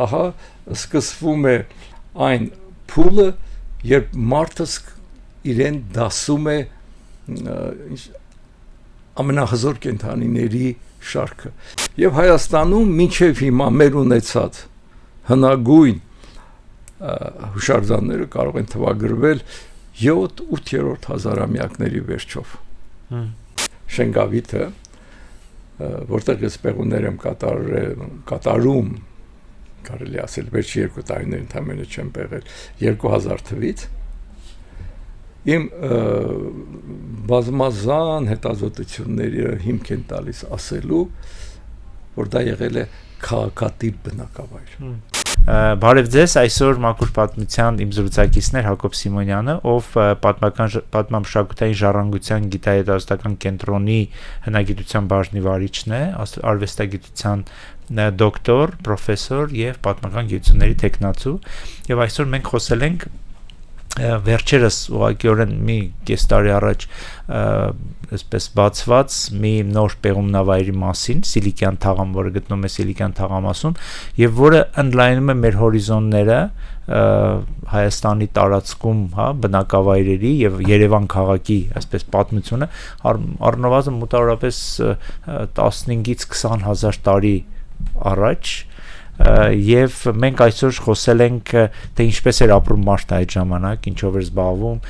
ահա սկսվում է այն փուլը, երբ մարդը իրեն դասում է ամենահզոր կենդանիների շարքը։ Եվ Հայաստանում մինչև հիմա մեր ունեցած հնագույն հուշարձանները կարող են թվագրվել 7-8-րդ հազարամյակների վերջով։ Շենգավիթը, որտեղ ես պեղումներ եմ կատարում, կարելի ասել վերջի 2 տարիներ ընդամենը չեմ պեղել 2000 թվից, իմ բազմազան հետազոտությունները հիմք են տալիս ասելու, որ դա եղել է քաղաքատիպ բնակավայր։ Բարև ձեզ, այսօր Մաքուր պատմության իմ զրուցակիցն է Հակոբ Սիմոնյանը, ով պատմամշակութային ժառանգության գիտահետազոտական կենտրոնի հնագիտության բաժնի վարիչն է, արվեստագիտության դոկտոր, պրոֆեսոր եւ պատմական գիտությունների թեկնածու, եւ այսօր մենք խոսել ենք վերջերս ուղղակիորեն մի կես տարի առաջ այսպես բացված մի նոր պեղումնավայրի մասին, Սիլիկյան թաղամ, որը գտնվում է Սիլիկյան թաղամասում, եւ որը ընդլայնում է մեր հորիզոնները Հայաստանի տարածքում, հա, բնակավայրերի եւ Երևան քաղաքի, այսպես պատմությունը առնվազն մոտավորապես 15-ից 20 հազար տարի առաջ եւ մենք այսօր խոսել ենք թե ինչպես էր ապրում մարդը այդ ժամանակ, ինչով էր զբաղվում,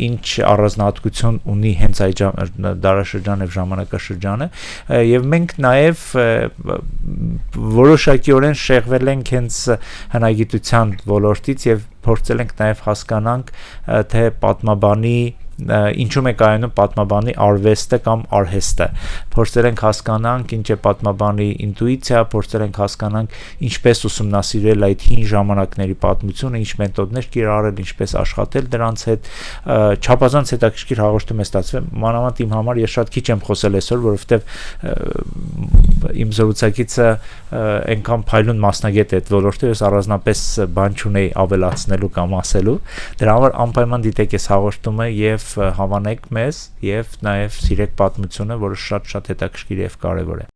ինչ առանձնահատկություն ունի հենց այդ դարաշրջանը եւ ժամանակաշրջանը, եւ մենք նաեւ որոշակիորեն շեղվել ենք հենց հնագիտության ոլորտից եւ փորձել ենք նաեւ հասկանանք թե պատմաբանի ինչու՞մ է կայանում պատմաբանի արվեստը կամ արհեստը, փորձել ենք հասկանանք ինչ է պատմաբանի ինտուիցիա, փորձել ենք հասկանանք ինչպես ուսումնասիրել այդ հին ժամանակների պատմությունը, ինչ մեթոդներ կիրառել, ինչպես աշխատել դրանց հետ, չափազանց հետաքրքիր հաղորդում է ստացվել, մանավանդ իմ համար ես շատ քիչ եմ խոսել այսօր, որովհետեւ իմ զրուցակիցը այնքան փայլուն մասնագետ է այդ ոլորտի, ես առանձնապես բան չունեի ավելացնելու կամ ասելու, դրա համար անպայման դիտեք այս հաղորդումը եւ հավանեք մեզ եւ նաեւ սիրեք պատմությունը, որը շատ հետաքրքիր եւ կարեւոր է։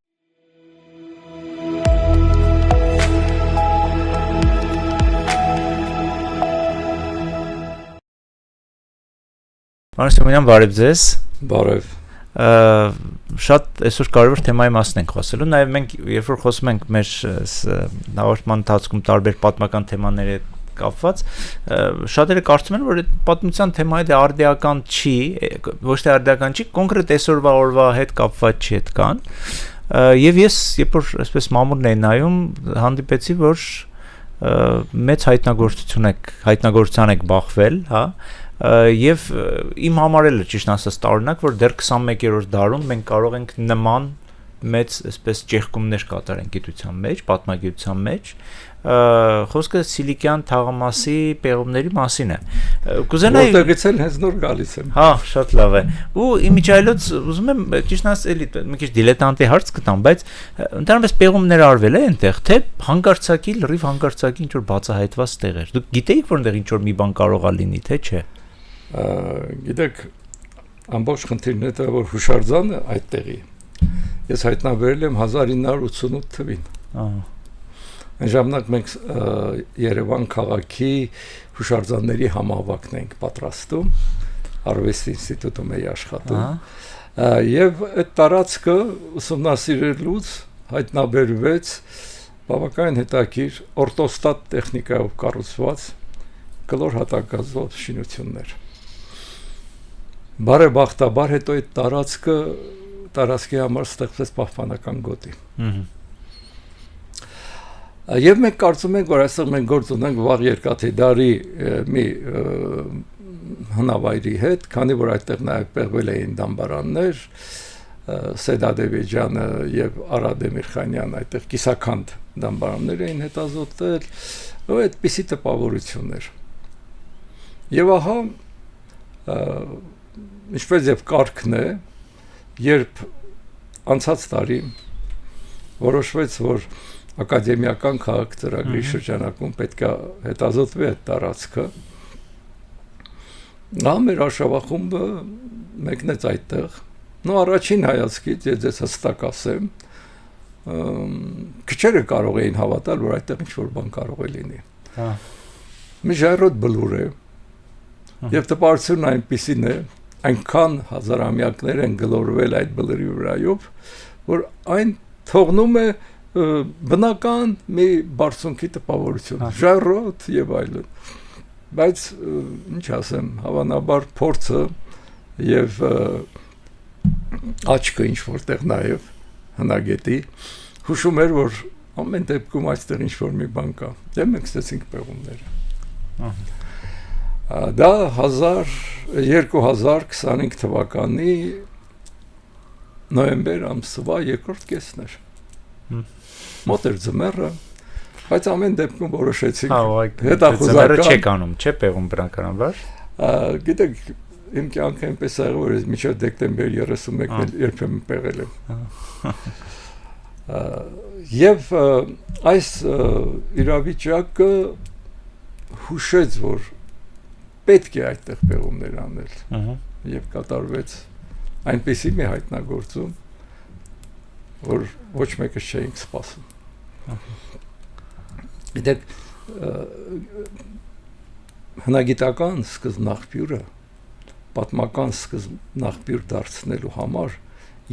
Պարոն Սիմոնյան, բարև ձեզ։ Բարև։ Շատ այսօր կարևոր թեմայի մասին ենք խոսելու, նաեւ մենք երբ որ խոսում ենք մեր հաղորդման ընթացքում տարբեր պատմական թեմաների կապված, շատերը կարծում են, որ պատմության թեմայի դե արդիական չի, ոչ թե արդիական չի, կոնկրետ այսօրվա օրվա հետ կապված չի այդքան, եւ ես երբ որ այսպես մամուլն էի նայում, հանդիպեցի, որ մեծ հայտնագործության եք բախվել, հա, եւ իմ համար էլ ճիշտ ասած տարօրինակ, որ դեռ 21-րդ դարում մենք կարող ենք նման մեծ այսպես ճեղքումներ կատարենք գիտության մեջ, պատմագիտության մեջ, խոսքը Սիլիկյան թաղամասի պեղումների մասին է։ Կուզենայի որտեղից էլ հենց նոր գալիս եմ։ Հա, շատ լավ է։ Ու իմիջայլոց ուզում եմ ճիշտ ասած էլի մի քիչ դիլետանտի հարց կտամ, բայց ընդհանրապես պեղումներ արվել է այնտեղ, թե հանկարծակի, լրիվ հանկարծակի ինչ որ բացահայտված տեղեր։ Դուք գիտեիք, որ այնտեղ ինչ որ մի բան կարող է լինի, թե չէ։ Գիտեք, ամբողջ խնդիրն է, որ հուշարձանը այդտեղի։ Ես հայտնաբերել եմ 1988 թվին։ Այն ժամանակ մենք Երևան քաղաքի հուշարձանների համավակն ենք պատրաստում, Արվեստի ինստիտուտում էի աշխատում, եւ այդ տարածքը ուսումնասիրելուց հայտնաբերվեց բավական հետաքրքիր օրտոստատ տեխնիկայով կառուցված կլոր հատակազով շինություններ։ Բարեբախտաբար հետո այդ տարածքի համար ստեղծվեց պահպանական գոտի։ Եվ մենք կարծում ենք, որ այստեղ մենք գործ ունենք վաղ երկաթի դարի մի հնավայրի հետ, քանի որ այդտեղ նաև պեղվել էին դամբարաններ, Սեդադևեջյանը եւ Արադ Էմիրխանյան այդտեղ կիսաքանդ դամբարաններ էին հետազոտել, ու այդպիսի տպավորություններ։ Եվ ահա ինչպես եւ կարգն է, երբ անցած տարի որոշվեց, որ ակադեմիական քաղաք ծրագրի շրջանակում պետք է հետազոտվի այդ տարածքը, նա մեր արշավախումբը մեկնեց այդտեղ, նո առաջին հայացքից ես հստակ ասեմ, քչերը կարող էին հավատալ, որ այդտեղ ինչ-որ բան կարող է լինի։ Մի ժայռոտ բլուր է, եւ տպարությունն այնպիսին է, այնքան հազարամյակներ են գլորվել այդ բլրի վրայով, որ այն թողնում է բնական մի բարձունքի տպավորություն, ժայռոտ եւ այլն։ Բայց ինչ ասեմ, հավանաբար փորձը եւ աչքը ինչ որտեղ նաեւ հնագետի հուշում էր, որ ամեն դեպքում այստեղ ինչ որ մի բան կա։ Դե մենք ստեցինք պեղումները։ Դա 2025 թվականի նոյեմբեր ամսվա երկրորդ կեսն էր։ Մոտ էր ձմեռը, բայց ամեն դեպքում որոշեցինք հետախուզական չեք անում, չէ՞ պեղում բնականաբար։ Գիտեք, իմ կյանքը այնպես եղավ, որ ես մինչև դեկտեմբեր 31-ն երբեմն պեղել եմ։ Եվ այս իրավիճակը հուշեց, որ պետք է այդտեղ պեղումներ անել։ Եվ կատարվեց այնպիսի մի հայտնագործում, որ ոչ մեկը չէինք սպասում։ Գիտեք, հնագիտական սկզբնաղբյուրը պատմական սկզբնաղբյուր դարձնելու համար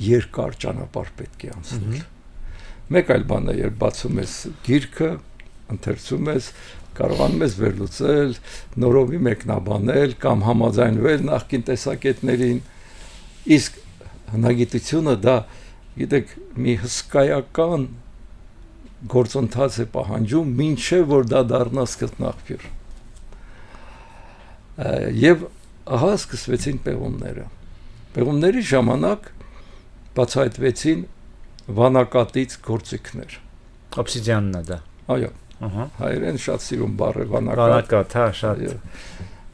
երկար ճանապարհ պետք է անցնել։ Մեկ այլ բան է, երբ բացում ես գիրքը, ընթերցում ես, կարողանում ես վերլուծել, նորովի մեկնաբանել կամ համաձայնվել նախկին տեսակետներին, իսկ հնագիտությունը դա, գիտեք, մի հսկայական գործընթաց է պահանջում, մինչև որ դա դառնա սկզբնաղբյուր։ Եվ ահա սկսվեցին պեղումները։ Պեղումների ժամանակ բացահայտվեցին վանակատից գործիքներ։ Օբսիդիանն է դա։ Այո։ Հայերեն շատ սիրուն բառ է վանակատ։ Վանակատ, հա, շատ։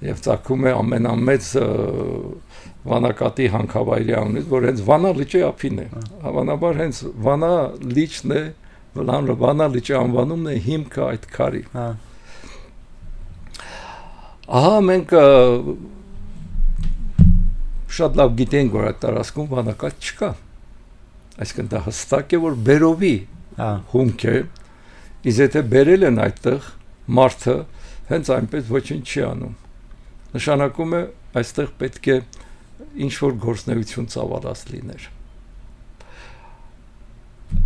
Եվ ծագում է ամենամեծ վանակատի հանքավայրի անունից, որ հենց Վանա լճի ափին է։ Հավանաբար հենց Վանա լիճն է, Վանա լճի անվանումն է հիմքը այդ քարի։ Ահա մենք շատ լավ գիտենք, որ այդ տարածքում վանակատ չկա։ Այսինքն դա հստակ է, որ բերովի հումք է, իսկ եթե բերել են այդտեղ մարդը, հենց այնպես ոչինչ չի անում։ Նշանակում է, այստեղ պետք է ինչ-որ գործնեություն ծավալած լիներ։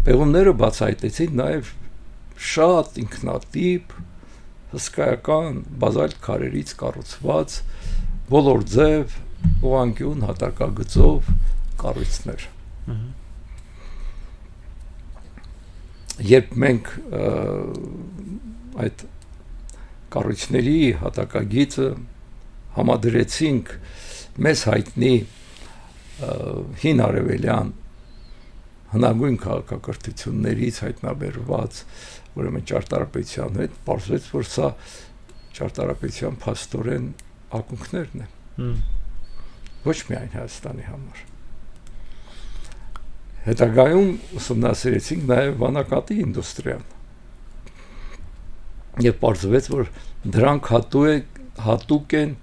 Պեղումները բացահայտեցին նաև շատ ինքնատիպ, հսկայական բազալտ քարերից կառուցված ոլորձև, ուղղանկյուն հատակագծով կառույցներ։ Երբ մենք այդ կառույցների հատակագիծը համադրեցինք մեզ հայտնի հին արևելյան հնագույն քաղաքակրթություններից հայտնաբերված ուրեմն ճարտարապետության հետ, պարզվեց, որ սա ճարտարապետության փաստորեն ակունքներն են։ Ոչ միայն Հայաստանի համար։ Հետագայում ուսումնասիրեցինք նաև վանակատի ինդուստրիան։ Եվ պարզվեց, որ դրանք հատուկ են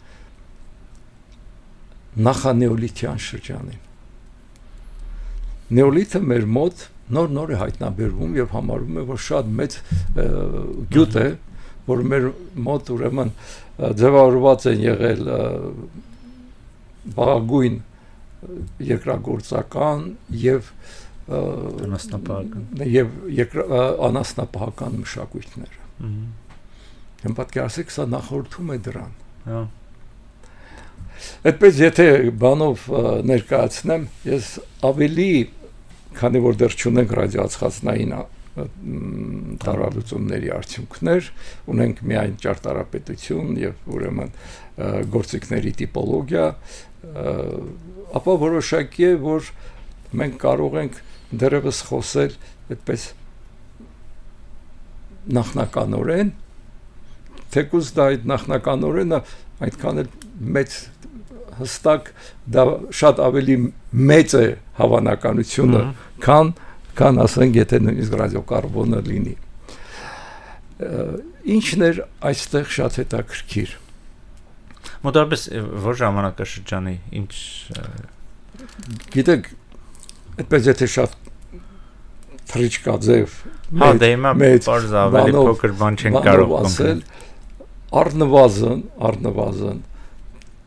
նախանեոլիթյան շրջանին։ Նեոլիթը մեր մոտ նոր է հայտնաբերվում եւ համարվում է, որ շատ մեծ գյուտ է, որ մեր մոտ ուրեմն ձևավորված են եղել բաղագույն երկրագործական եւ անասնապահական մշակույթները։ Եմ պատկեր ասեք, սա նախորդում է դրան։ Այդպես եթե բանով ներկայացնեմ, ես ավելի, քանի որ դեռ չունենք ռադիոածխածնային տարալուծումների արդյունքներ, ունենք միայն ճարտարապետություն եւ ուրեմն գործիքների տիպոլոգիա, ապա որոշակի է, որ մենք կարող ենք դեռևս խոսել այդպես նախնականորեն, թեկուզ դա այդ նախնականորենը այդքան էլ մեծ հստակ դա շատ ավելի մեծ է հավանականությունը, քան ասենք, եթե նույնիսկ ռադիոկարբոնը լինի։ Ինչն էր այստեղ շատ հետաքրքիր։ Մոտավորապես որ ժամանակաշրջանի ինչ գիտեք, այդպես եթե շատ թրիչկաձև Հա, դե հիմա բարձ ավելի փոքր բան չեն կարող ասել, առնվազն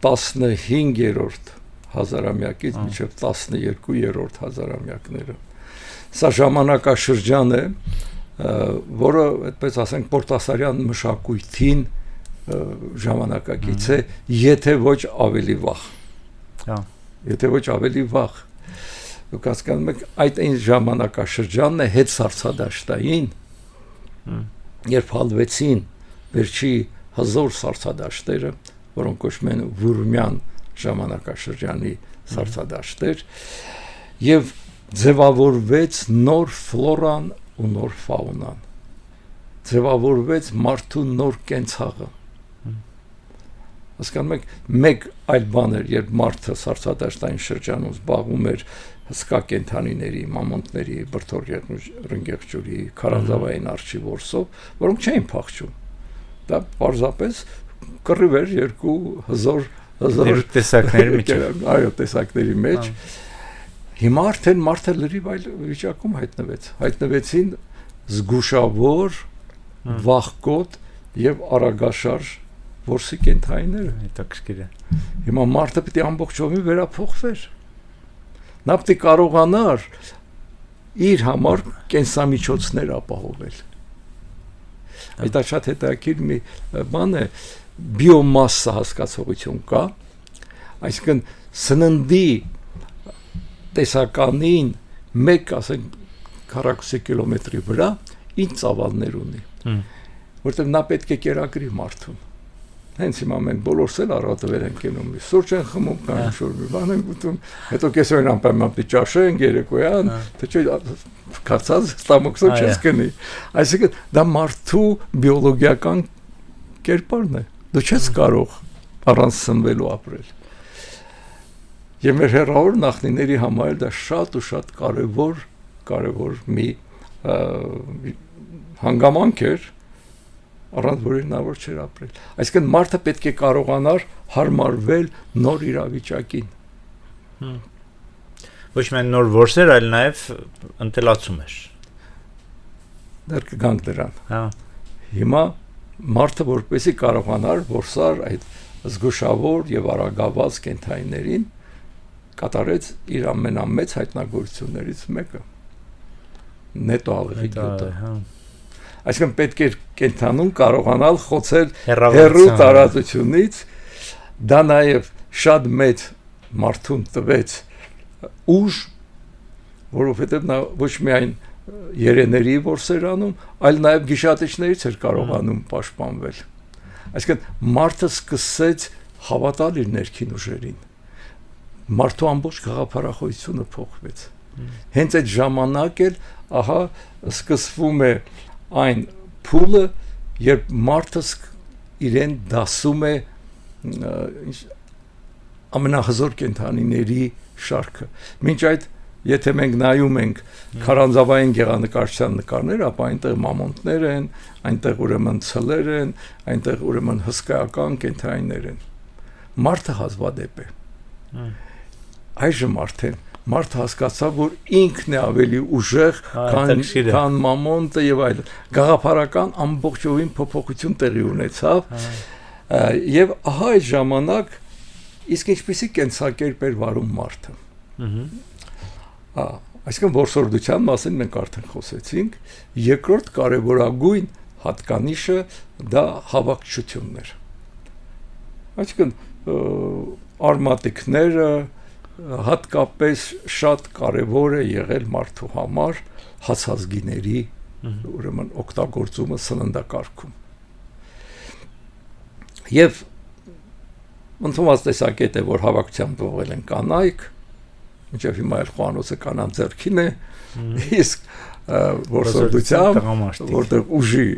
15-րդ հազարամյակից մինչև 12-րդ հազարամյակները։ Սա ժամանակաշրջան է, որը, այդպես ասենք, Պորտասարյան մշակույթին ժամանակակից է, եթե ոչ ավելի վաղ։ Եթե ոչ ավելի վաղ։ Դուք հասկանում եք, այդ այն ժամանակաշրջանն է հետ սառցադաշտային, երբ հալվեցին վերջի հզոր սառցադաշտերը, որոնք կոչվում են Վուրմյան ժամանակաշրջանի սառցադաշտեր, եւ ձևավորվեց նոր ֆլորան ու նոր ֆաունան, ձևավորվեց մարդու նոր կենցաղը։ Հասկանում եք, մեկ այլ բան էր, երբ մարդը սառցադաշտային շրջանում զբաղվում էր հսկա կենդանիների, մամոնտների, բրդոր ռնգեղջյուրի, քարանձավային արջի որսով, որոնք չէին փախչում։ Դա պարզապես կռիվ էր երկու հզոր տեսակների մեջ։ Այո, տեսակների մեջ։ Հիմա արդեն մարդը լրիվ այլ վիճակում հայտնվեցին զգուշավոր, վախկոտ եւ արագաշարժ որսի կենդանիները։ Հետաքրքիր է։ Հիմա մարդը պետք է ամբողջովին վերափոխվեր։ Նա պետք է կարողանար իր համար կենսամիջոցներ ապահովել։ Այդ շատ հետաքրքիր մի բան է, բիոմասսա հասկացողություն կա, այսինքն սննդի տեսականին մեկ, ասենք, քառակուսի կիլոմետրի վրա ինչ ծավալներ ունի, որտեղ նա պետք է կերակրի մարդուն։ Հենց հիմա մենք բոլորս էլ առատվել ենք գնում, սուրճ են խմում, կամ ինչ-որ մի բան են ուտում, հետո կեսօրին անպայման պիտի ճաշենք երեկոյան, թե չէ քացած ստամոքսով չես կնի։ Այսինքն դա մարդու բիոլոգիական կերպարն է։ Դու չես կարող առանց սնվելու ապրել։ Եվ մեր հեռավոր նախնիների համար դա շատ ու շատ կարևոր մի հանգամանք էր, առանց որի նա որ չէր ապրել։ Այսինքն մարդը պետք է կարողանար հարմարվել նոր իրավիճակին։ Ոչ միայն նոր որսեր, այլ նաև ընտելացում էր։ Դեռ կգանք դրան։ Հա։ Հիմա մարդը որպեսզի կարողանար որսալ այդ զգուշավոր եւ արագավազ կենդանիներին կատարեց իր ամենամեծ հայտնագործություններից մեկը՝ նետո աղեղի գյուտը։ Այսինքն պետք էր կենդանում կարողանալ խոցել հեռու տարածությունից, դա նաև շատ մեծ մարդուն տվեց ուժ, որովհետև նա ոչ միայն երեների որսեր անում, այլ նաև գիշատիչներից էր կարողանում պաշտպանվել։ Այսինքն մարդը սկսեց հավատալ իր ներքին ուժերին։ Մարդու ամբողջ գաղափարախոսությունը փոխվեց։ Հենց այդ ժամանակ էլ, ահա, սկսվում է այն փուլը, երբ մարդը իրեն դասում է ամենահզոր կենդանիների շարքը։ Մինչ այդ, եթե մենք նայում ենք քարանձավային գեղանկարչության նկարները, ապա այնտեղ մամոնտներ են, այնտեղ ուրեմն ցլեր են, այնտեղ ուրեմն հսկայական կենդանիներ են։ Մարդը հազվադեպ է։ Այժմ արդեն մարդը հասկացավ, որ ինքն է ավելի ուժեղ, քան մամոնտը եւ այլն։ Գաղափարական ամբողջովին փոփոխություն տեղի ունեցավ, եւ ահա այդ ժամանակ իսկ ինչպեսի կենսակերպ էր վարում մարդը։ Այսինքն որսորդության մասին մենք արդեն խոսեցինք, երկրորդ կարևորագույն հատկանիշը դա հավաքչությունն էր։ Այսինքն արմատիկները հատկապես շատ կարևոր է եղել մարդու համար հացազգիների ուրեմն օգտագործումը սննդակարգում։ Եվ ընդունված տեսակետ է, որ հավաքչությամբ ողել են կանայք, մինչև հիմա էլ խոհանոցը կանանց ձեռքին է, իսկ որսորդությամբ, որտեղ ուժի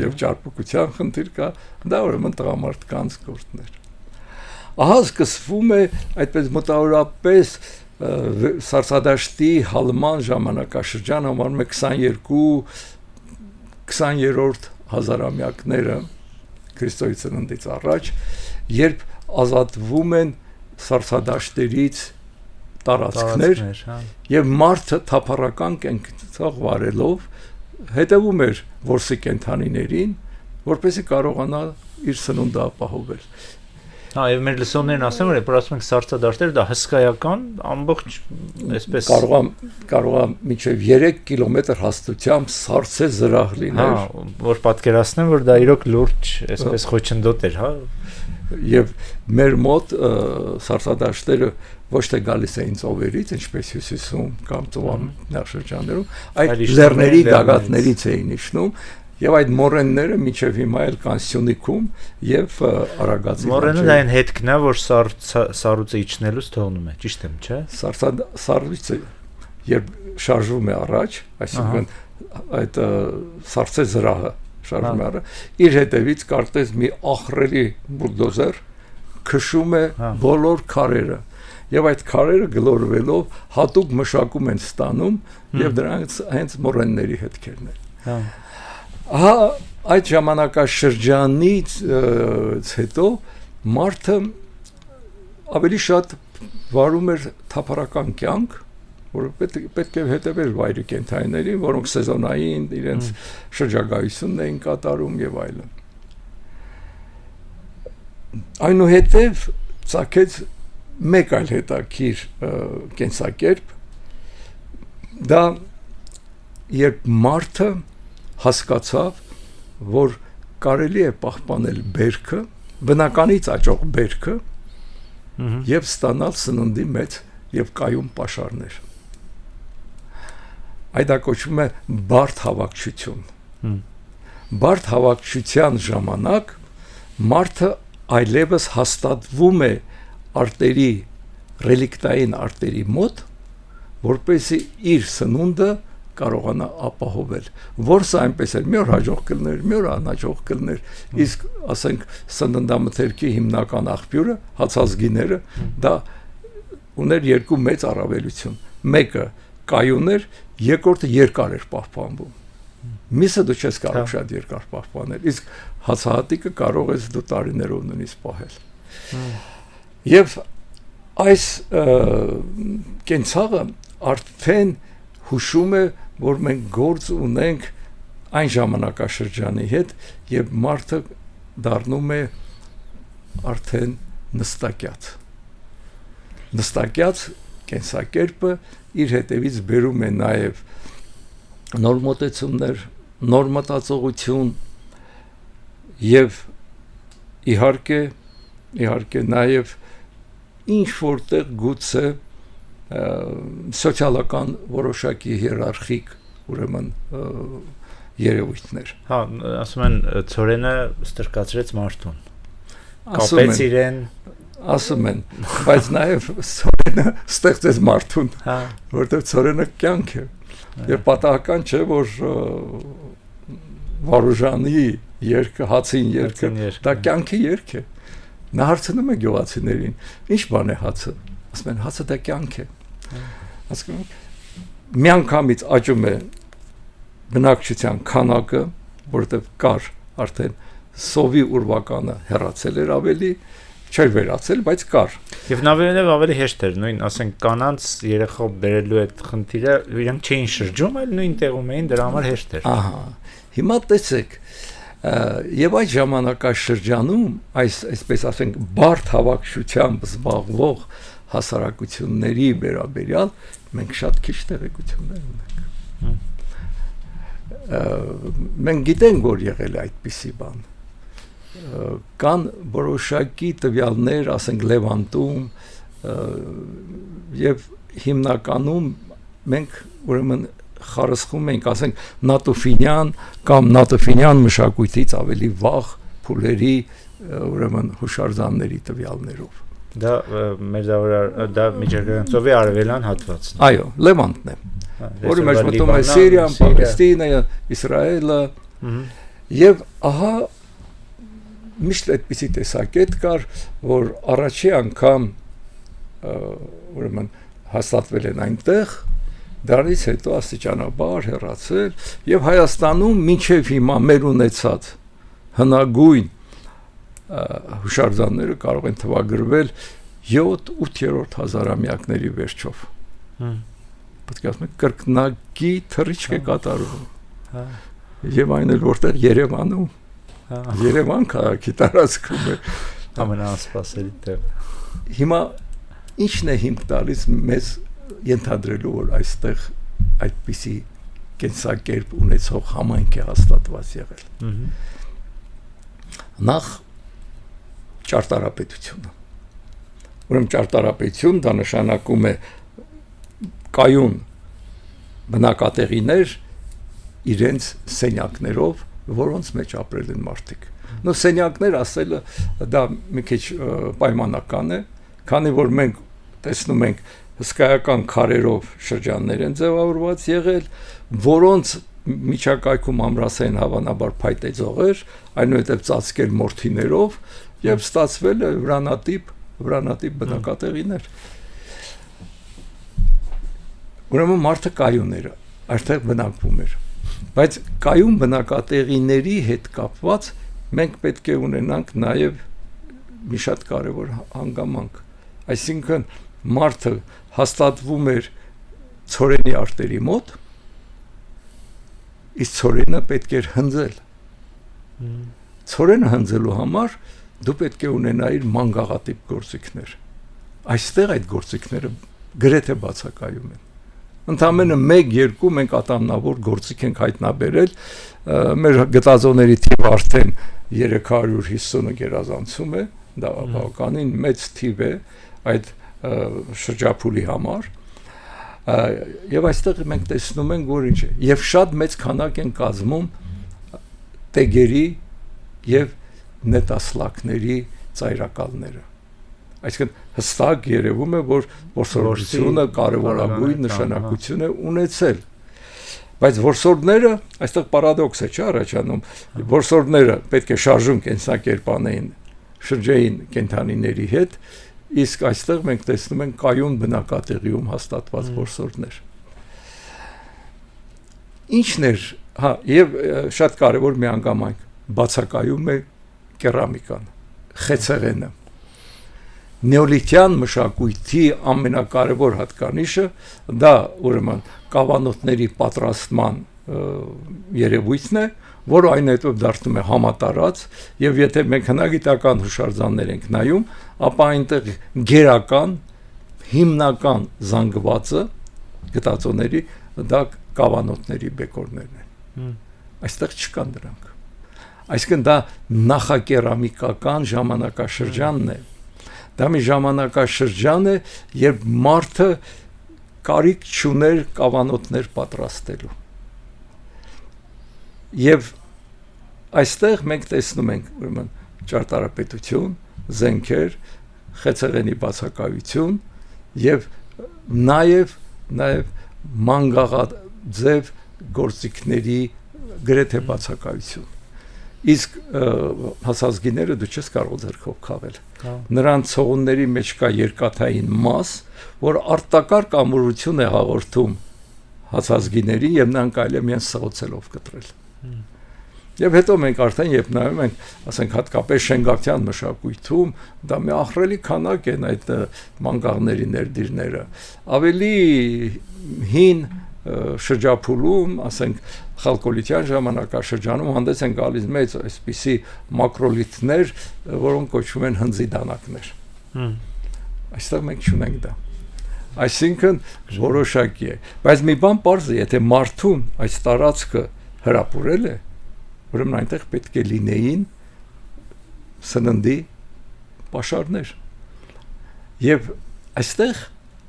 եւ ճարպկության խնդիր կա, դա ուրեմն տղամարդկանց գործն էր։ Ահա սկսվում է այդպես մոտավորապես սառցադաշտի հալման ժամանակաշրջան համարում է 22-20-րդ հազարամյակները Քրիստոսի ծննդից առաջ, երբ ազատվում են սառցադաշտերից տարածքներ եւ մարդը թափառական կենքով վարելով հետևում էր որսի կենթանիներին, որպեսզի կարողանա իր սնունդը ապահովել։ Հա, եւ մեր լսողներն ասեն, որ ասում ենք սառցադաշտերը դա հսկայական ամբողջ այսպես կարող է մինչև 3 կիլոմետր հաստությամբ սառցե զրահ լիներ։ Հա, որ պատկերացնեմ, որ դա իրոք լուրջ այսպես խոչընդոտ էր, հա։ Եվ մեր մոտ սառցադաշտերը ոչ թե գալիս էին ծովերից, ինչպես հյուսիսում կամ ծովամերձաշրջաններում, այլ լեռների գագաթներից էին իջնում։ Եվ այդ մորենները մինչև հիմա էլ կան Սյունիքում եւ Արագածի։ Մորենը դա այն հետքն է, որ սառույցը իջնելուց թողնում է, ճիշտ եմ, չէ՞։ Սառույցը երբ շարժվում է առաջ, այսինքն այդ սառցե զրահը շարժվում է առաջ, իր հետևից կարծես մի ախրելի բուլդոզեր քշում է բոլոր քարերը։ Եվ այդ քարերը գլորվելով հատուկ մշակում են ստանում եւ դրանց հենց մորենների հետքերն են։ Հա։ Ահա այդ ժամանակաշրջանից հետո մարդը ավելի շատ վարում էր թափառական կյանք, որ պետք է հետևեր վայրի կենդանիներին, որոնք սեզոնային իրենց շրջագայությունն էին կատարում եւ այլն։ Այնուհետև ցակեց մեկ այլ հետաքրքիր կենսակերպ, դա երբ մարդը հասկացավ, որ կարելի է պահպանել բերքը, բնականից աճող բերքը եւ ստանալ սննդի մեծ եւ կայուն պաշարներ։ Այդ կոչվում է բարդ հավաքչություն։ Բարդ հավաքչության ժամանակ մարդը այլևս հաստատվում է արտերի, ռելիկտային արտերի մոտ, որպեսզի իր սնունդը կարողանա ապահովել։ Որսը այնպես էր, մի օր հաջող կլներ, մի օր անհաջող կլներ, իսկ ասենք սննդամթերքի հիմնական աղբյուրը հացազգիները դա ուներ երկու մեծ առավելություն։ Մեկը կայուն էր, երկրորդը երկար էր պահպանվում։ Միսը դու չես կարող շատ երկար պահպանել, իսկ հացահատիկը կարող ես դու տարիներով նույնիսկ պահել։ Եվ այս կենցաղը արդեն հուշում է, որ մենք գործ ունենք այն ժամանակաշրջանի հետ, երբ մարդը դառնում է արդեն նստակյաց։ Նստակյաց կենսակերպը իր հետևից բերում է նաև նոր մոտեցումներ, նոր մտածողություն եւ իհարկե նաև ինչ որտեղ գուցե սոցիալական որոշակի հիերարխիկ ուրեմն երևույթներ։ Հա, ասում են ծորենը ստրկացրեց մարդուն։ Կապեց իրեն, ասում են, բայց նաև ծորենը ստեղծեց մարդուն, որտեղ ծորենը կյանք է։ Եվ պատահական չէ, որ Վարուժանի երգը, հացին երգը, դա կյանքի երգ է։ Նա հարցնում է գյուղացիներին, ինչ բան է հացը։ Ասում են, հացը դա կյանք է։ Ասում են, միանգամից աճում է բնակչության քանակը, որովհետև կար արդեն սովի ուրվականը հեռացել էր ավելի, չէր վերացել, բայց կար։ Եվ նավերով ավելի հեշտ էր, նույն, ասենք, կանանց երեխա բերելու այդ խնդիրը, իրանք չէին շրջում, այլ նույն տեղում էին, դրա համար հեշտ էր։ Ահա։ Հիմա տեսեք, եւ այդ ժամանակաշրջանում այսպես ասենք բարդ հավաքչությամբ զբաղվող հասարակությունների վերաբերյալ մենք շատ քիչ տեղեկություններ ունենք։ Մենք գիտենք, որ եղել է այդպիսի բան։ Կան որոշակի տվյալներ, ասենք Լևանտում, եւ հիմնականում մենք ուրեմն խարսխում ենք, ասենք Նատոֆինյան կամ Նատոֆինյան մշակույթից ավելի վաղ փուլերի ուրեմն հուշարձանների տվյալներով։ Դա դա միջերկրածովի արևելյան հատվածն է։ Այո, Լևանտն է։ Որի մեջ մտնում է Սիրիան, Պալեստինը, Իսրայելը։ Եվ ահա միշտ այդպիսի տեսակետ կար, որ առաջի անգամ ուրեմն հաստատվել են այնտեղ, դրանից հետո աստիճանաբար հեռացել եւ Հայաստանում մինչեւ հիմա մեր ունեցած հնագույն հուշարձանները կարող են թվագրվել 7-8-րդ հազարամյակների վերջով։ Պետք է ասեմ, կրկնակի թռիչք է կատարվում։ Եվ այն էլ որտեղ Երևանում, Երևան քաղաքի տարածքում է ամենաանսպասելի տեղը։ Հիմա ինչն է հիմք տալիս մեզ ենթադրելու, որ այստեղ այդպիսի կենսակերպ ունեցող համայնք է հաստատված եղել։ Նախ ճարտարապետությունը։ Ուրեմն ճարտարապետություն դա նշանակում է կայուն բնակատեղիներ իրենց սենյակներով, որոնց մեջ ապրել են մարդիկ։ Նո սենյակներ ասելը դա մի քիչ պայմանական է, քանի որ մենք տեսնում ենք հսկայական քարերով շրջաններ են ձևավորված եղել, որոնց միջակայքում ամրասային հավանաբար փայտեձողեր, այնուհետև ծածկել մորթիներով եւ ստացվել է վրանատիպ բնակատեղիներ։ Ուրեմն մարդը կայուն էր, այստեղ բնակվում էր։ Բայց կայուն բնակատեղիների հետ կապված մենք պետք է ունենանք նաև մի շատ կարևոր հանգամանք, այսինքն մարդը հաստատվում էր ցորենի արտերի մոտ, իսկ ցորենը պետք էր հնձել։ Ցորենը հնձելու համար դու պետք է ունենայիր մանգաղատիպ գործիքներ։ Այստեղ այդ գործիքները գրեթե բացակայում են։ Ընդամենը 1-2 մենք ատամնավոր գործիք ենք հայտնաբերել, մեր գտածոների թիվը արդեն 350-ը գերազանցում է, դա բավականին մեծ թիվ է այդ շրջափուլի համար, եւ այստեղ մենք տեսնում ենք, որ ինչ է, եւ շատ մեծ քանակ են կազմում տեգերի եւ նետասլակների ծայրակալները։ Այսինքն հստակ երևում է, որ որսորդությունը կարևորագույն նշանակություն է ունեցել։ Բայց որսորդները, այստեղ պարադոքս է, չէ՞ առաջանում, որսորդները պետք է շարժուն կենսակերպանեին շրջային կենդանիների հետ, իսկ այստեղ մենք տեսնում ենք կայուն բնակատեղիում հաստատված որսորդներ։ Ինչն էր, եւ շատ կարևոր մի հանգամանք, բացակայում է կերամիկան, խեցեղենը։ Նեոլիթյան մշակույթի ամենակարևոր հատկանիշը դա ուրեմն կավանոթների պատրաստման երևույթն է, որը այնուհետև դարձնում է համատարած, եւ եթե մենք հնագիտական հուշարձաններ ենք նայում, ապա այնտեղ գերական հիմնական զանգվածը գտածոների դա կավանոթների բեկորներն են։ Այստեղ չկան դրանք։ Այսինքն դա նախակերամիկական ժամանակաշրջանն է։ Դա մի ժամանակաշրջան է, երբ մարդը կարիք չուներ կավանոթներ պատրաստելու։ Եվ այստեղ մենք տեսնում ենք ուրեմն ճարտարապետություն, զենքեր, խեցեղենի բացակայություն եւ նաեւ մանգաղաձև գործիքների գրեթե բացակայություն։ Իսկ հասազգիները դու չես կարող ձեռքով քաղել։ Նրանց ցողունների մեջ կա երկաթային մաս, որ արտակարգ ամրություն է հաղորդում հասազգիների եւ նրանք այլ է միայն սղոցելով կտրել։ Եվ հետո մենք արդեն երբ նայում ենք, ասենք հատկապես շենգակցյան մշակույթում, դա մի ահռելի քանակ են այդ մանգաղների ներդիրները։ Ավելի հին շրջափուլում, ասենք խալկոլիթյան ժամանակաշրջանում հանդես են գալիս մեծ այսպիսի մակրոլիթներ, որոնք կոչվում են հնձի դանակներ։ Այստեղ մենք չունենք դա։ Այսինքն որոշակի է, բայց մի բան պարզ է, եթե մարդուն այս տարածքը հրապուրել է, ուրեմն այնտեղ պետք է լինեին սննդի պաշարներ։ Եվ այստեղ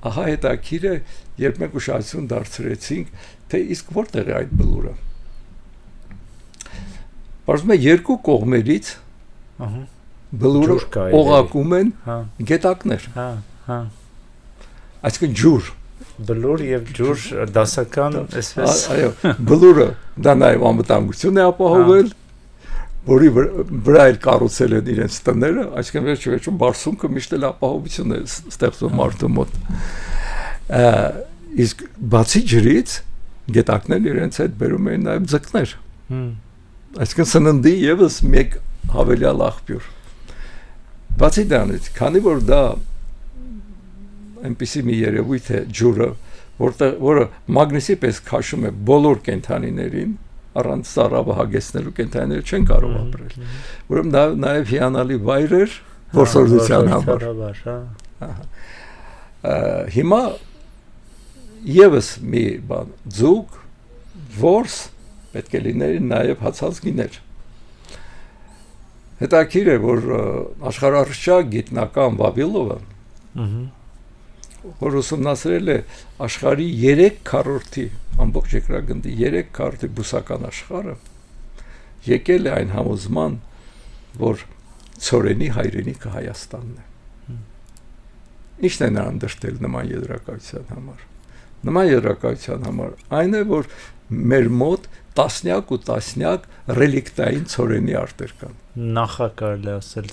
ահա հետաքրքիր է, երբ մենք ուշադրություն դարձրեցինք, թե իսկ որտեղ է այդ բլուրը։ Բարձում է երկու կողմերից բլուրը օղակում են գետակներ։ Այսինքն ջուր։ Բլուր եւ ջուր դասական այսպես։ Այո, բլուրը դա նաեւ անվտանգություն է ապահովել, որի վրա էլ կառուցել են իրենց տները, այսինքն վերջում բարսունքը միշտ էլ ապահովություն է ստեղծում մարդու մոտ։ Իսկ բացի ջրից գետակներն իրենց հետ բերում էին նաեւ ձկներ։ Այսինքն սննդի եւս մեկ հավելյալ աղբյուր։ Բացի դրանից, քանի որ դա այնպիսի մի երևույթ է ջուրը, որը մագնիսի պես քաշում է բոլոր կենդանիներին, առանց ծառավը հագեցնելու կենդանիները չեն կարող ապրել։ Ուրեմն դա նաև հիանալի վայր էր որսորդության համար։ Հիմա եւս մի բան, ձուկ, որս պետք է լիներ նաև հացած գիներ։ Հետաքրքիր է, որ աշխարհարշակ գիտնական Վավիլովը, որ ուսումնասիրել է աշխարհի 3/4 ամբողջ երկրագնդի 3/4 բուսական աշխարհը, եկել է այն համոզման, որ ցորենի հայրենիքը Հայաստանն է։ Ինչն է նրան դրտել նման եզրակացության համար։ Նման եզրակացության համար այն է, որ մեր մոտ տասնյակ ու տասնյակ ռելիկտային ցորենի արտեր կան։ Նախակարել է ասել։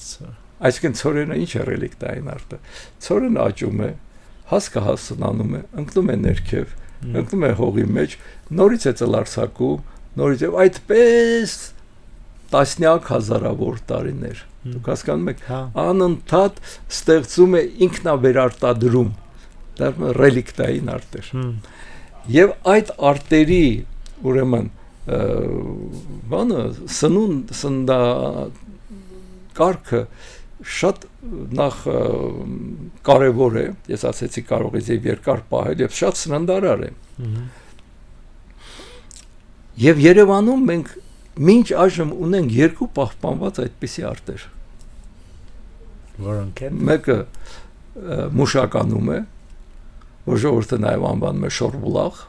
Այսինքն ցորենը ինչ է ռելիկտային արտը։ Ցորենը աճում է, հասկը հասունանում է, ընկնում է ներքև, ընկնում է հողի մեջ, նորից է ծլարձակում, նորից է այդպես տասնյակ հազարավոր տարիներ։ Դուք հասկանում եք, անընդհատ ստեղծում է ինքնավերարտադրում, դա ռելիկտային արտեր։ Եվ այդ արտերի, ուրեմն, բանը սննդա կարգը շատ նախ կարևոր է, ես ասեցի կարող ես եւ երկար պահել եւ շատ սննդարար է։ Եվ Երևանում մենք մինչ այժմ ունենք երկու պահպանված այդպիսի արտեր։ Որոնք են։ Մեկը մուշականում է, որ ժողովուրդը նաև անվանում է շորբուլաղ,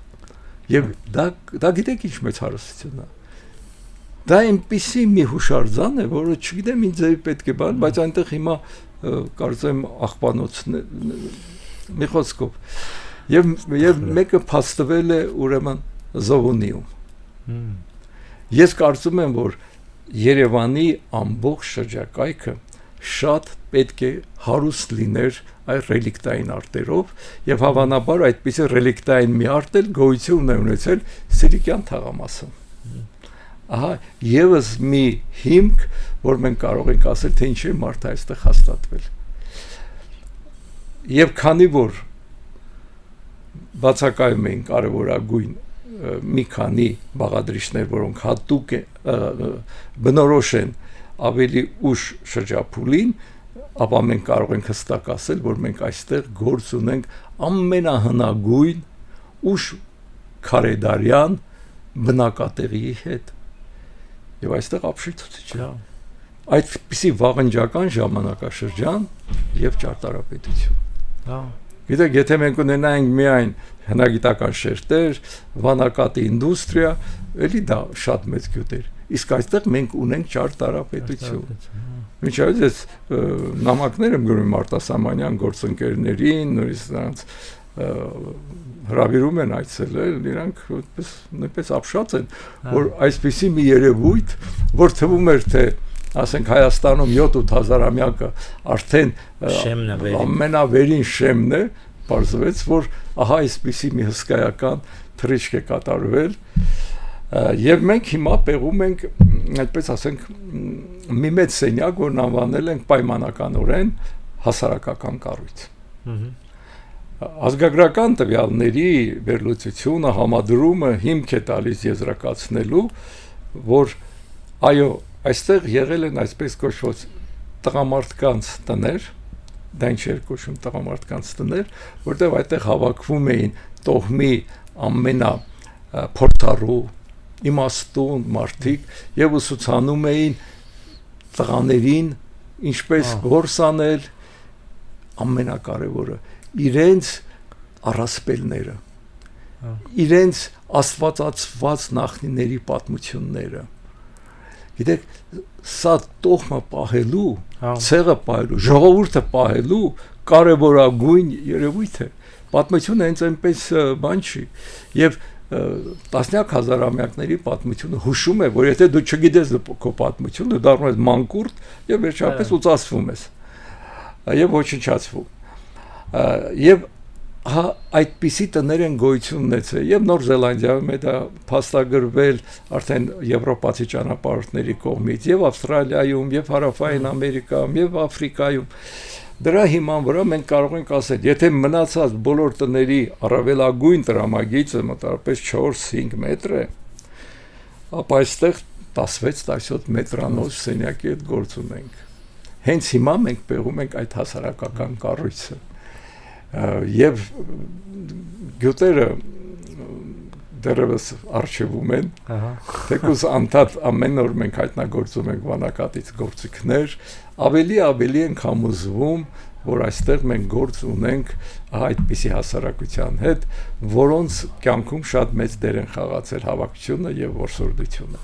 եւ դա գիտեք ինչ մեծ հարստություն է։ Դա այնպիսի մի հուշարձան է, որը չգիտեմ ինձ պետք է բան, բայց այնտեղ հիմա կարծեմ աղբանոցն է, մի խոսքով։ Եվ մեկը փաստվել է ուրեմն Զովունիում։ Ես կարծում եմ, որ Երևանի ամբողջ շրջակայքը շատ պետք է հարուստ լիներ այդ ռելիկտային արտերով եւ հավանաբար այդպիսի ռելիկտային մի արտ էլ գոյություն է ունեցել Սիլիկյան թաղամասում։ Ահա եւս մի հիմք, որ մենք կարող ենք ասել, թե ինչի մարդը այստեղ հաստատվել։ Եվ քանի որ բացակայում էին կարևորագույն մի քանի բաղադրիչներ, որոնք հատուկ բնորոշ են ավելի ուշ շրջափուլին, ապա մենք կարող ենք հստակ ասել, որ մենք այստեղ գործ ունենք ամենահնագույն ուշ քարեդարյան բնակատեղիի հետ։ Եվ այստեղ ապշեցուցիչ է։ Այդպիսի վաղնջական ժամանակաշրջան եւ ճարտարապետություն։ Գիտեք, եթե մենք ունենայինք միայն հնագիտական շերտեր, վանակատի ինդուստրիա, էլի դա շատ մեծ գյուտ էր։ Իսկ այստեղ մենք ունենք ճարտարապետություն։ Մինչև այս նամակներ եմ գրում արտասահմանյան գործընկերներին, նույնիսկ նրանց հրավիրում են այցելել, իրանք նույնպես ապշած են, որ այսպիսի մի երևույթ, որ թվում էր, թե ասենք Հայաստանում 7-8 հազարամյակը արդեն ամենավերին շեմն է, պարզվեց, որ ահա այսպիսի մի հսկայական թռիչք է կատարվել, եւ մենք հիմա պեղում ենք, այդպես ասենք, մի մեծ սենյակ, որն անվանել ենք պայմանականորեն հասարակական կառույց։ Ազգագրական տվյալների վերլուծությունը, համադրումը հիմք է տալիս եզրակացնելու, որ այո, այստեղ եղել են այսպես կոչված տղամարդկանց տներ, դա ինչ էր կոչվում տղամարդկանց տներ, որտեղ այդտեղ հավաքվում էին տոհմի ամենափորձառու, իմաստուն մարդիկ եւ ուսուցանում էին տղաներին ինչպես գործ անել, ամենակարևորը իրենց առասպելները, իրենց աստվածացված նախնիների պատմությունները։ Գիտեք, սա տոհմը պահելու, ցեղը պահելու, ժողովուրդը պահելու կարևորագույն երևույթ է։ Պատմությունը հենց այնպես բան չի։ Եվ տասնյակ հազարամյակների պատմությունը հուշում է, որ եթե դու չգիտես քո պատմությունը, դու դառնում ես մանկուրտ եւ վերջապես ուծացվում ես։ Եվ ոչնչացվում։ Եվ այդպիսի տներ են գոյություն ունեցել եւ Նոր Զելանդիայում է դա փաստագրվել արդեն եվրոպացի ճանապարհորդների կողմից եւ Ավստրալիայում եւ Հարավային Ամերիկայում եւ Աֆրիկայում Դրա հիման վրա մենք կարող ենք ասել, եթե մնացած բոլոր տների առավելագույն տրամագիծը մոտավորապես 4-5 մետր է, ապա այստեղ 16-17 մետրանոց սենյակի հետ գործ ունենք։ Հենց հիմա մենք պեղում ենք այդ հասարակական կառույցը։ Եվ գյուտերը դեռևս արխիվում են, թեկուզ անդադ ամեն օր մենք հայտնագործում ենք վանակատից գործիքներ, ավելի ենք համոզվում, որ այստեղ մենք գործ ունենք այդպիսի հասարակության հետ, որոնց կյանքում շատ մեծ դեր են խաղացել հավաքությունը եւ որսորդությունը։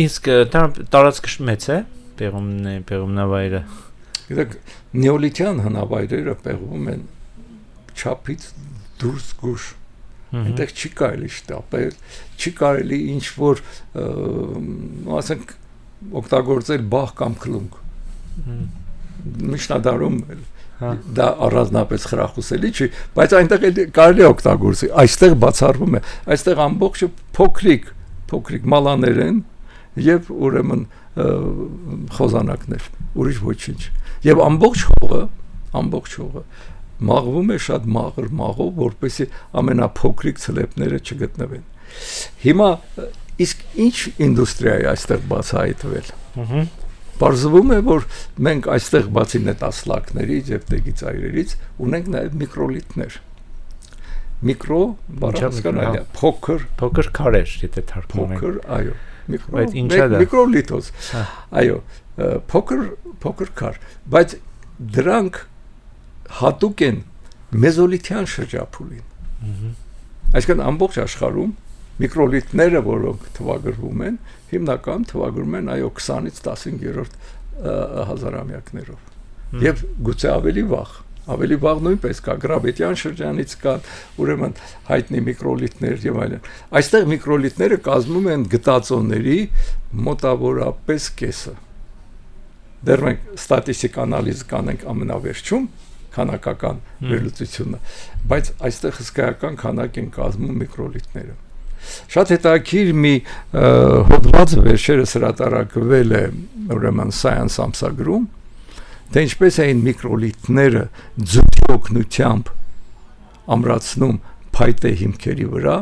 Իսկ տարածքը մեծ է, պեղումնավայրը։ Գիտեք, նեոլիթյան հնավայրերը պեղվում են չափից դուրս գուշ։ Այնտեղ չի կարելի շտապել, չի կարելի ինչ-որ, ասենք, օգտագործել բահ կամ քլունգ։ Միջնադարում դա առանձնապես խրախուսելի չի, բայց այնտեղ կարելի է օգտագործել։ Այստեղ բացառվում է, այստեղ ամբողջը փոքրիկ մալաներ են եւ ուրեմն խոզանակներ, ուրիշ ոչինչ։ Եվ ամբողջ հողը մաղվում է շատ մաղր մաղով, որպեսզի ամենափոքրիկ ցլեպները չգտնվեն։ Հիմա իսկ ինչ ինդուստրիա է այստեղ բացահայտվել։ Պարզվում է, որ մենք այստեղ բացի նետասլակներից եւ տեգիծայրերից ունենք նաեւ միկրոլիթներ։ Միկրո բառացկանալի փոքր քարեր, եթե թարգմանենք։ Փոքր, այո, Բայց ինչ է դա։ միկրոլիթոս։ Այո, փոքր քար, բայց դրանք հատուկ են մեզոլիթյան շրջափուլին։ Այսինքն ամբողջ աշխարհում միկրոլիթները, որոնք թվագրվում են, հիմնական թվագրում են այո 20-ից 15-րդ հազարամյակներով։ Եվ գուցե ավելի վաղ նույնպես կա գրաբետյան շրջանից կան ուրեմն հայտնի միկրոլիթներ եւ այլն։ Այստեղ միկրոլիթները կազմում են գտածոների մոտավորապես կեսը։ Դեռ մենք ստատիստիկ անալիզ կանենք ամենավերջում քանակական վերլուծությունը, բայց այստեղ հսկայական քանակ են կազմում միկրոլիթները։ Շատ հետաքրքիր մի հոդված վերջերս հրատարակվել է ուրեմն Science ամսագրում, թե ինչպես էին միկրոլիթները ձուկի օգնությամբ ամրացնում փայտե հիմքերի վրա,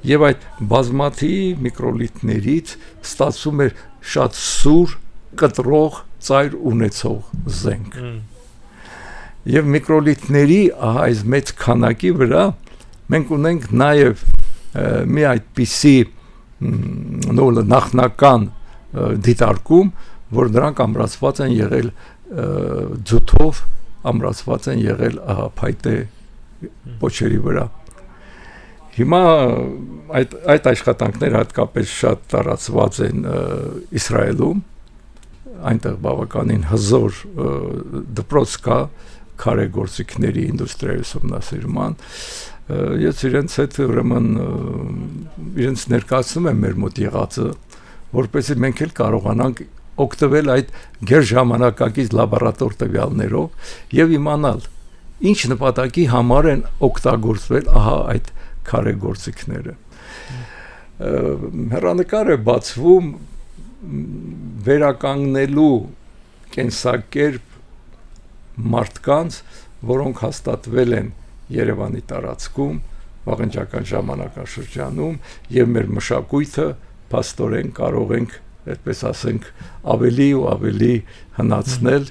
եւ այդ բազմաթիվ միկրոլիթներից ստացվում էր շատ սուր, կտրող, ծայր ունեցող զենք։ Եվ միկրոլիթների այս մեծ քանակի վրա մենք ունենք նաև մի այդպիսի նախնական դիտարկում, որ դրանք ամրացված են եղել ձուտով, ամրացված են եղել փայտե պոչերի վրա։ Հիմա այդ աշխատանքները հատկապես շատ տարածված են Իսրայելում, այնտեղ բավականին հզոր դպրոց կա քարեգործիքների ինդուստրիայի ուսումնասիրման, ես իրենց հետ ուրեմն իրենց ներկայացնում եմ մեր մոտ եղածը, որպեսզի մենք էլ կարողանանք օգտվել այդ գերժամանակակից լաբորատոր տվյալներով եւ իմանալ ինչ նպատակի համար են օգտագործվել այդ քարեգործիքները։ Հեռանկարը բացվում վերականգնելու կենսակերպ մարդկանց, որոնք հաստատվել են Երևանի տարածքում վաղնջական ժամանակաշրջանում եւ մեր մշակույթը փաստորեն կարող ենք, այդպես ասենք, ավելի ու ավելի հնացնել։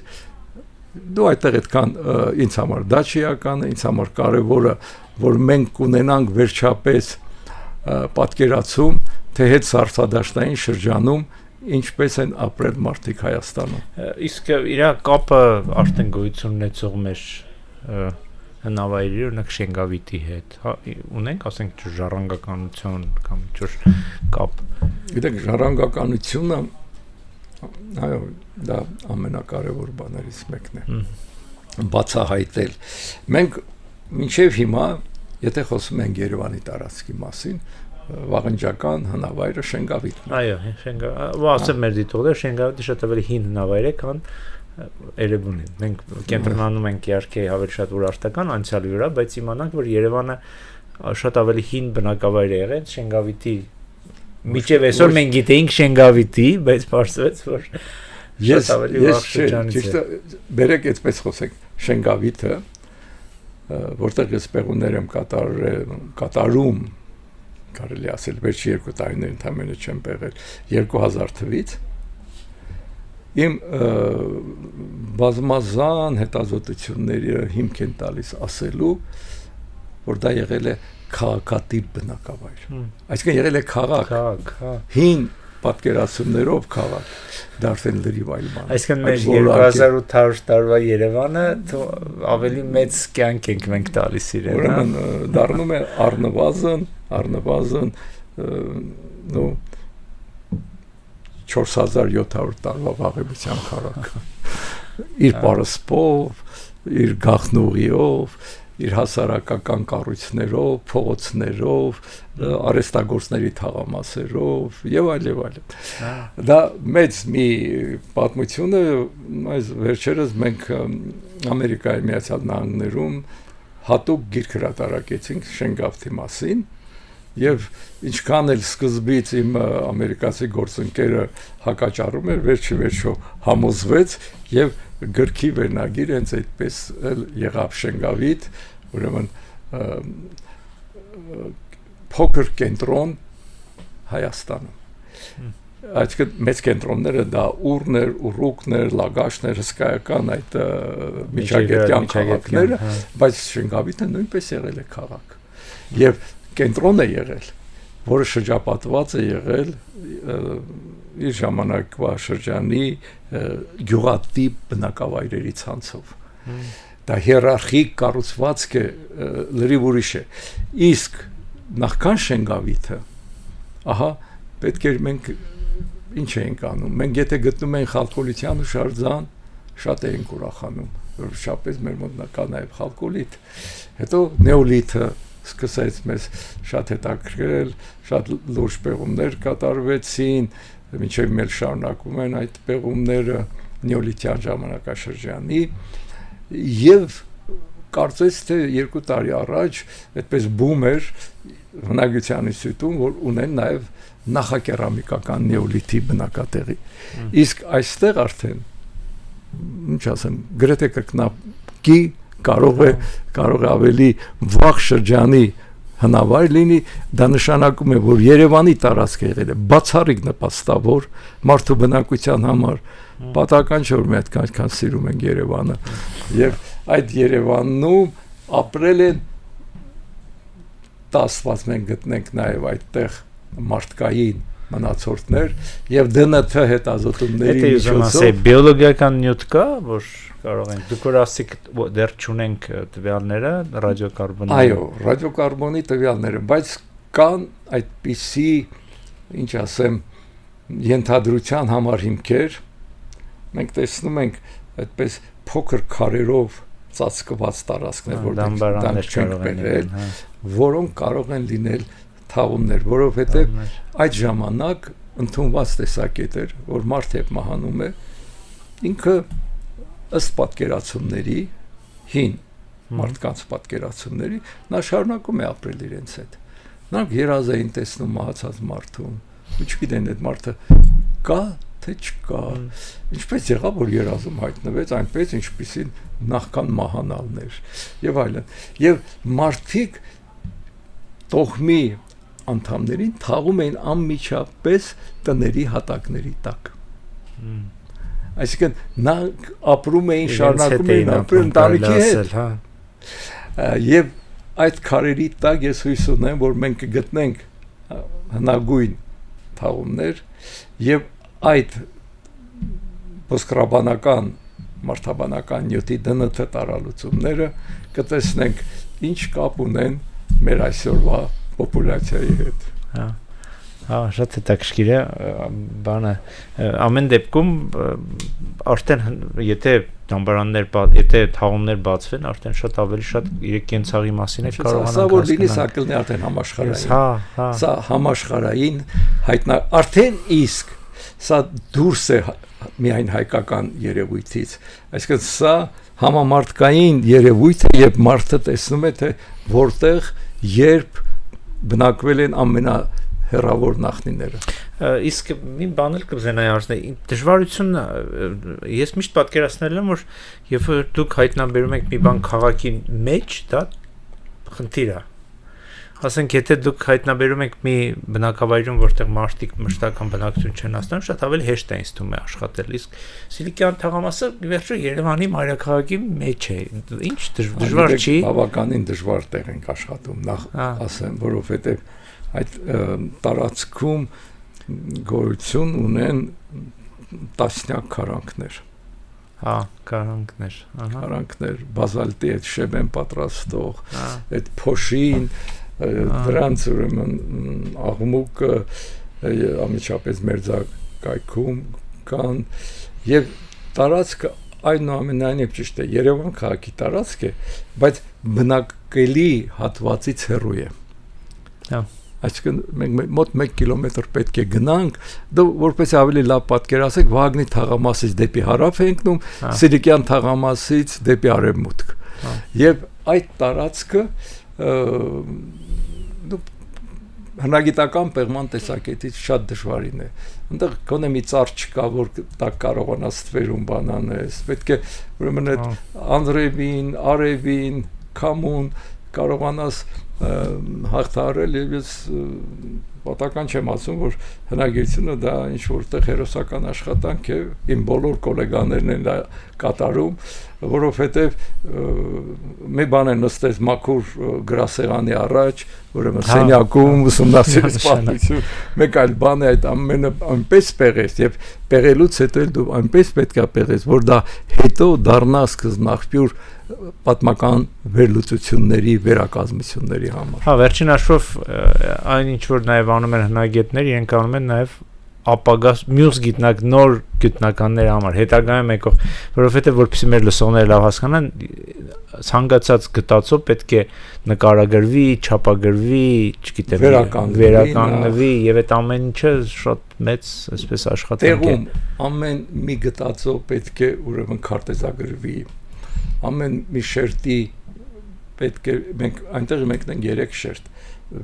Դու այդտեղ այդքան ինձ համար դա չի ականը, ինձ համար կարևորը, որ մենք ունենանք վերջապես պատկերացում, թե հետ սարսադաշտային շրջանում ինչպես են ապրել մարդիկ Հայաստանում։ Իսկ իր կապը արդեն գոյություն ունեցող մեր հնավայրի օրինակ Շենգավիթի հետ, ունենք, ասենք, ժառանգականություն կամ ինչ-որ կապ։ Գիտեք, ժառանգականությունը, այո, դա ամենակարևոր բաներից մեկն է։ Բացահայտել։ Մենք մինչև հիմա, եթե խոսում ենք Երևանի տարածքի մասին, վաղնջական հնավայրը Շենգավիթն է։ Այո, ասեմ մեր դիտողները, Շենգավիթը շատ ավելի հին հնավայր է, քան Երևանին։ Մենք կենտրոնանում ենք իհարկե ավելի շատ ուրարտական անցյալի վրա, բայց իմանանք, որ Երևանը շատ ավելի հին բնակավայր է եղել Շենգավիթի։ Մինչև այսօր մենք գիտեինք Շենգավիթի, բայց պարզվեց, որ Ես ճիշտ բերեք այդպես խոսենք Շենգավիթը որտեղ ես պեղումներ եմ կատարում կարելի ասել վերջի 2 տարիներ ընդամենը չեմ պեղել 2000 թվականից իմ բազմազան հետազոտությունները հիմք են տալիս ասելու որ դա եղել է քաղաքատիպ բնակավայր այսինքն եղել է քաղաք հին պատկերացումներով քաղաք դա արդեն լրիվ այլ բան այսինքն մեր 2800 տարվա Երևանը ավելի մեծ կյանք ենք մենք տալիս իրեն ուրեմն դառնում է առնվազն 4700 տարվա վաղեմության քաղաք իր պարսպով իր գաղտնուղիով իր հասարակական կառույցներով փողոցներով արհեստագործների թաղամասերով եւ այլ դա մեծ մի պատմություն է այս վերջերս մենք Ամերիկայի Միացյալ Նահանգներում հատուկ գիրք հրատարակեցինք Շենգավթի մասին եւ ինչքան էլ սկզբից իմ ամերիկացի գործընկերը հակաճառում էր վերջո համոզվեց եւ գրքի վերնագիր հենց այդպես եղավ Շենգավիթ ուրեմն փոքր կենտրոն Հայաստանում այսինքն մեծ կենտրոնները դա Ուռներ, Ուռուկներ, Լագաշներ հսկայական այդ միջագետյան քաղաքները բայց Շենգավիթը նույնպես եղել է քաղաք եւ կենտրոն է եղել, որը շրջապատված է եղել իր ժամանակվա շրջանի գյուղատիպ բնակավայրերի ցանցով։ Դա հիերարխիկ կառուցվածք է լրիվ ուրիշ է։ Իսկ նախքան Շենգավիթը, ահա պետք էր մենք ինչ էինք անում։ Մենք եթե գտնում ենք խալկոլիթյան ու շարձան, շատ էինք ուրախանում, որոշապես մեր մոտ կա նաև խալկոլիթ։ Հետո նեոլիթը սկսեց մեզ շատ հետաքրքրել, շատ լուրջ պեղումներ կատարվեցին, մինչև մեր շարունակում են այդ պեղումները նեոլիթյան ժամանակաշրջանի եւ կարծես թե 2 տարի առաջ այդպես բում էր հնագիտության ինստիտուտում, որ ունեն նաեւ նախակերամիկական նեոլիթի բնակատեղի։ Իսկ այստեղ արդեն ինչ ասեմ, գրեթե կրկնակի կարող է ավելի վաղ շրջանի հնավայր լինի, դա նշանակում է, որ Երևանի տարածքը եղել է բացառիկ նպաստավոր մարդու բնակության համար, պատահական չէ, որ մենք այդքան սիրում ենք Երևանը, եւ այդ Երևանում ապրել են տասված մենք գտնենք նաեւ այդտեղ մարդկային մնացորդներ եւ ԴՆԹ հետազոտումների միջոցով բիոլոգիական նյութ կա, որ կարող ենք դուք որ ասիք դեռ չունենք տվյալները ռադիոկարբոնի այո ռադիոկարբոնի տվյալները բայց կան այդպիսի ինչ ասեմ ենթադրության համար հիմքեր մենք տեսնում ենք այդպես փոքր քարերով ծածկված տարածքներ որ դրանք չենք բերել որոնք կարող են լինել թաղումներ որովհետև այդ ժամանակ ընդունված տեսակետ էր որ մարդ է մահանում է ինքը ըստ պատկերացումների հին մարդկանց պատկերացումների նա շարունակում է ապրել իրենց հետ նրանք երազ էին տեսնում մահացած մարդուն ու չգիտեն այդ մարդը կա թե չկա ինչպես եղավ որ երազում հայտնվեց այնպես ինչպիսին նախքան մահանալներ եւ այլն եւ մարդիկ տոհմի անդամներին թաղում էին անմիջապես տների հատակների տակ այսինքն նա ապրում էին շարունակում էին ապրել ընտանիքի հետ եւ այդ քարերի տակ ես հույս ունեմ որ մենք կգտնենք հնագույն թաղումներ եւ այդ ոսկրաբանական մարդաբանական նյութի ԴՆԹ տարալուծումները կտեսնենք ինչ կապ ունեն մեր այսօրվա պոպուլյացիայի հետ Հա, շատ հետաքրքիր է, բանը ամեն դեպքում արդեն եթե դամբարաններ, եթե թաղումներ բացվեն, արդեն շատ ավելի շատ իրեք կենցաղի մասին է կարողանանք հասկանալ։ Սա որ լինի սա կլինի արդեն համաշխարհային։ Սա համաշխարհային արդեն իսկ սա դուրս է միայն հայկական երևույթից։ Այսինքն սա համամարտկային երևույթ է, երբ մարդը տեսնում է թե որտեղ երբ բնակվել են ամենահեռավոր նախնիները։ Իսկ մի բան էլ կուզենայի ասել, դժվարությունը ես միշտ պատկերացնել եմ, որ երբ որ դուք հայտնաբերում եք մի բան քաղաքի մեջ, դա խնդիր է։ Ասենք, եթե դուք հայտնաբերում եք մի բնակավայրում, որտեղ մարդիկ մշտական բնակություն չեն ստանում, շատ ավելի հեշտ է ինձ թվում է աշխատել։ Իսկ Սիլիկյան թաղամասը ի վերջո Երևանի մայրաքաղաքի մեջ է։ Ինչ դժվար չի։ Բավականին դժվար տեղ ենք աշխատում, նախ ասեմ, որովհետև այդ տարածքում գոյություն ունեն տասնյակ քարանքներ։ Քարանքներ, քարանքներ, բազալտի այդ շեմեն պատրաստող, այդ փոշին, դրանց ուրեմն աղմուկը ամիջապես մերձակայքում կան եւ տարածքը այնուամենայնիվ ճիշտ է Երևան քաղաքի տարածք է, բայց բնակելի հատվածից հեռու է։ Այսինքն մենք մոտ 1 կիլոմետր պետք է գնանք, դու որպես ավելի լավ պատկերացեք, Վագնի թաղամասից դեպի հարավ է ընկնում, Սիլիկյան թաղամասից դեպի արևմուտք։ Եվ այդ տարածքը հնագիտական պեղման տեսակետից շատ դժվարին է։ Այնտեղ գոնե մի ծառ չկա, որ դա կարողանաս ստվերում բանանես։ Պետք է ուրեմն այդ անձրևին, արևին, քամուն կարողանաս հաղթահարել եւ ես պատական չեմ ասում, որ հնագիտությունը դա ինչ որտեղ հերոսական աշխատանք է, իմ բոլոր գոլեգաներն են դա կատարում, որովհետեւ մի բան է նստես մաքուր գրասեղանի առաջ, ուրեմն սենյակում ուսումնասիրես պատմություն, մեկ այլ բան է այդ ամենը այնպես պեղես եւ պեղելուց հետո դու այնպես պետքա պեղես, որ դա հետո դառնա սկզբնաղբյուր պատմական վերլուծությունների, վերակազմությունների համար։ Վերջին հաշվով այն ինչ որ նաև անում են հնագետները, իրենք անում են նաև ապագա մյուս նոր գիտնականների համար, հետագայում եկող, որովհետև որպեսզի մեր լսողները լավ հասկանան, ցանկացած գտածո պետք է նկարագրվի, չափագրվի, չգիտեմ, վերականգնվի եւ այդ ամեն ինչը շատ մեծ, այսպես աշխատանք է։ Տեղում ամեն մի գտածո պետք է ուրեմն քարտեզագրվի։ Ամեն մի շերտի պետք է մենք այնտեղ մեկնենք 3 շերտ,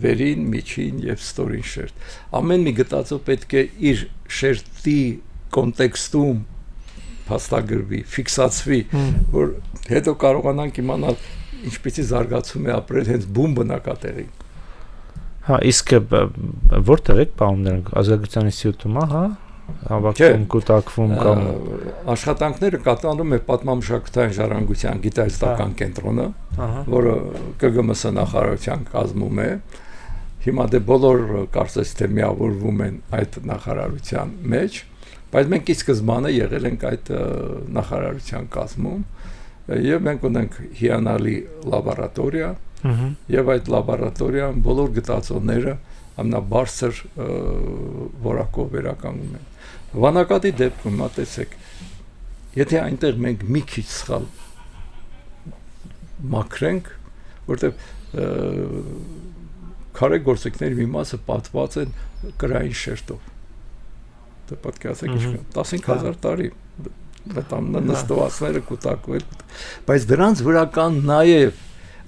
վերին, միջին եւ ստորին շերտ։ Ամեն մի գտածո պետք է իր շերտի կոնտեքստում փաստագրվի, ֆիքսացվի, որ հետո կարողանանք իմանալ ինչպեսի զարգացում է ապրել հենց բուն բնակատեղին։ Իսկ որտեղ եք պահում նրանք ազգագրության ինստիտուտում, հավաքում, կուտակվում կամ աշխատանքները կատարում է պատմամշակութային ժառանգության գիտահետազոտական կենտրոնը, որը ԿԳՄՍ նախարարության կազմում է։ Հիմա դե բոլոր կարծես թե միավորվում են այդ նախարարության մեջ, բայց մենք ի սկզբանե եղել ենք այդ նախարարության կազմում եւ մենք ունենք հիանալի լաբորատորիա եւ այդ լաբորատորիան բոլոր գտածոները ամենաբարձր որակով վերականգնում են։ Վանակատի դեպքում մտածեք, եթե այնտեղ մենք մի քիչ սխալ մաքրենք, որտեղ քարե գործիքների մի մասը պատված են կրային շերտով։ Դա պատկերացեք ինչքան 15000 տարի նստվածները կուտակվել, բայց դրանց վրա կան նաև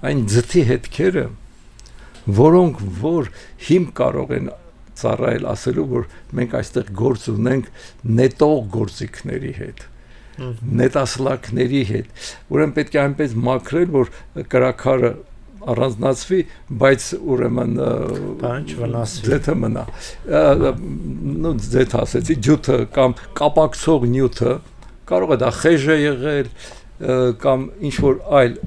այն ձթի հետքերը, որոնք որ հիմք կարող են ծառայել ասելու, որ մենք այստեղ գործ ունենք նետող գործիքների հետ, նետասլակների հետ, ուրեմն պետք է այնպես մաքրել, որ կրաքարը առանձնացվի, բայց ուրեմն ձեթը մնա, ձեթ ասեցի, ջութը կամ կապակցող նյութը, կարող է դա խեժ է եղել, կամ ինչ-որ այլ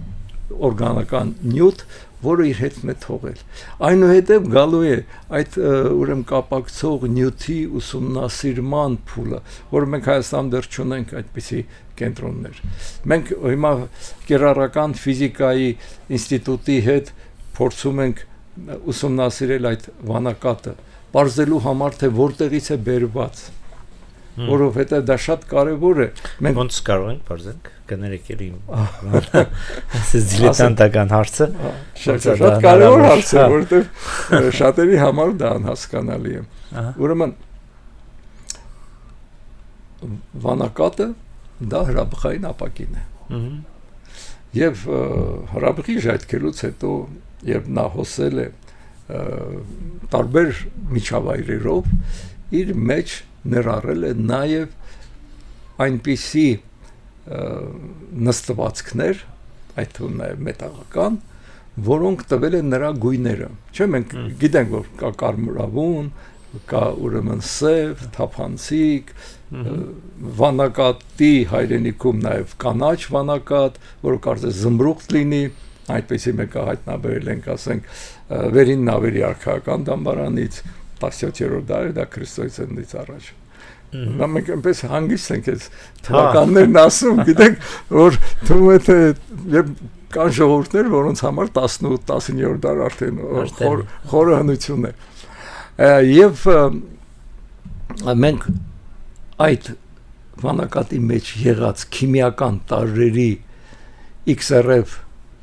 օրգանական նյութ, որը իր հետ է թողել։ Այնուհետև գալու է այդ ուրեմն կապակցող նյութի ուսումնասիրման փուլը, որը մենք Հայաստանում դեռ չունենք այդպիսի կենտրոններ։ Մենք հիմա կիրառական ֆիզիկայի ինստիտուտի հետ փորձում ենք ուսումնասիրել այդ վանակատը, պարզելու համար թե որտեղից է բերված, որովհետև դա շատ կարևոր է։ Մենք ոնց կարող ենք բարձենք կներեք իմ ասես դիլետանտական հարցը շատ կարևոր հարց է, որովհետև շատերի համար դա անհասկանալի է։ Ուրեմն վանակատը դա հրաբխային ապակին է։ Եվ հրաբխի ժայթքելուց հետո, երբ նա հոսել է տարբեր միջավայրերով, իր մեջ ներառել է նաև այնպիսի նստվածքներ, այդ թվում նաև մետաղական, որոնք տվել են նրա գույները։ Չէ՞, մենք գիտենք, որ կա կարմրավուն, կա ուրեմն սև, թափանցիկ, վանակատի հայրենիքում նաև կանաչ վանակատ, որը կարծես զմրուխտ լինի, այդպեսի մեկը հայտնաբերել ենք, ասենք, վերին նավերի արքայական դամբարանից 17-րդ դարի, դա Քրիստոսից առաջ։ Նա մենք այնպես հանգիստ ենք այս թվականներն ասում, գիտենք, որ թվում է թե կան ժողովուրդներ, որոնց համար 18-19-րդ դար արդեն խորը հնություն է։ Եվ մենք այդ վանակատի մեջ եղած քիմիական տարրերի XRF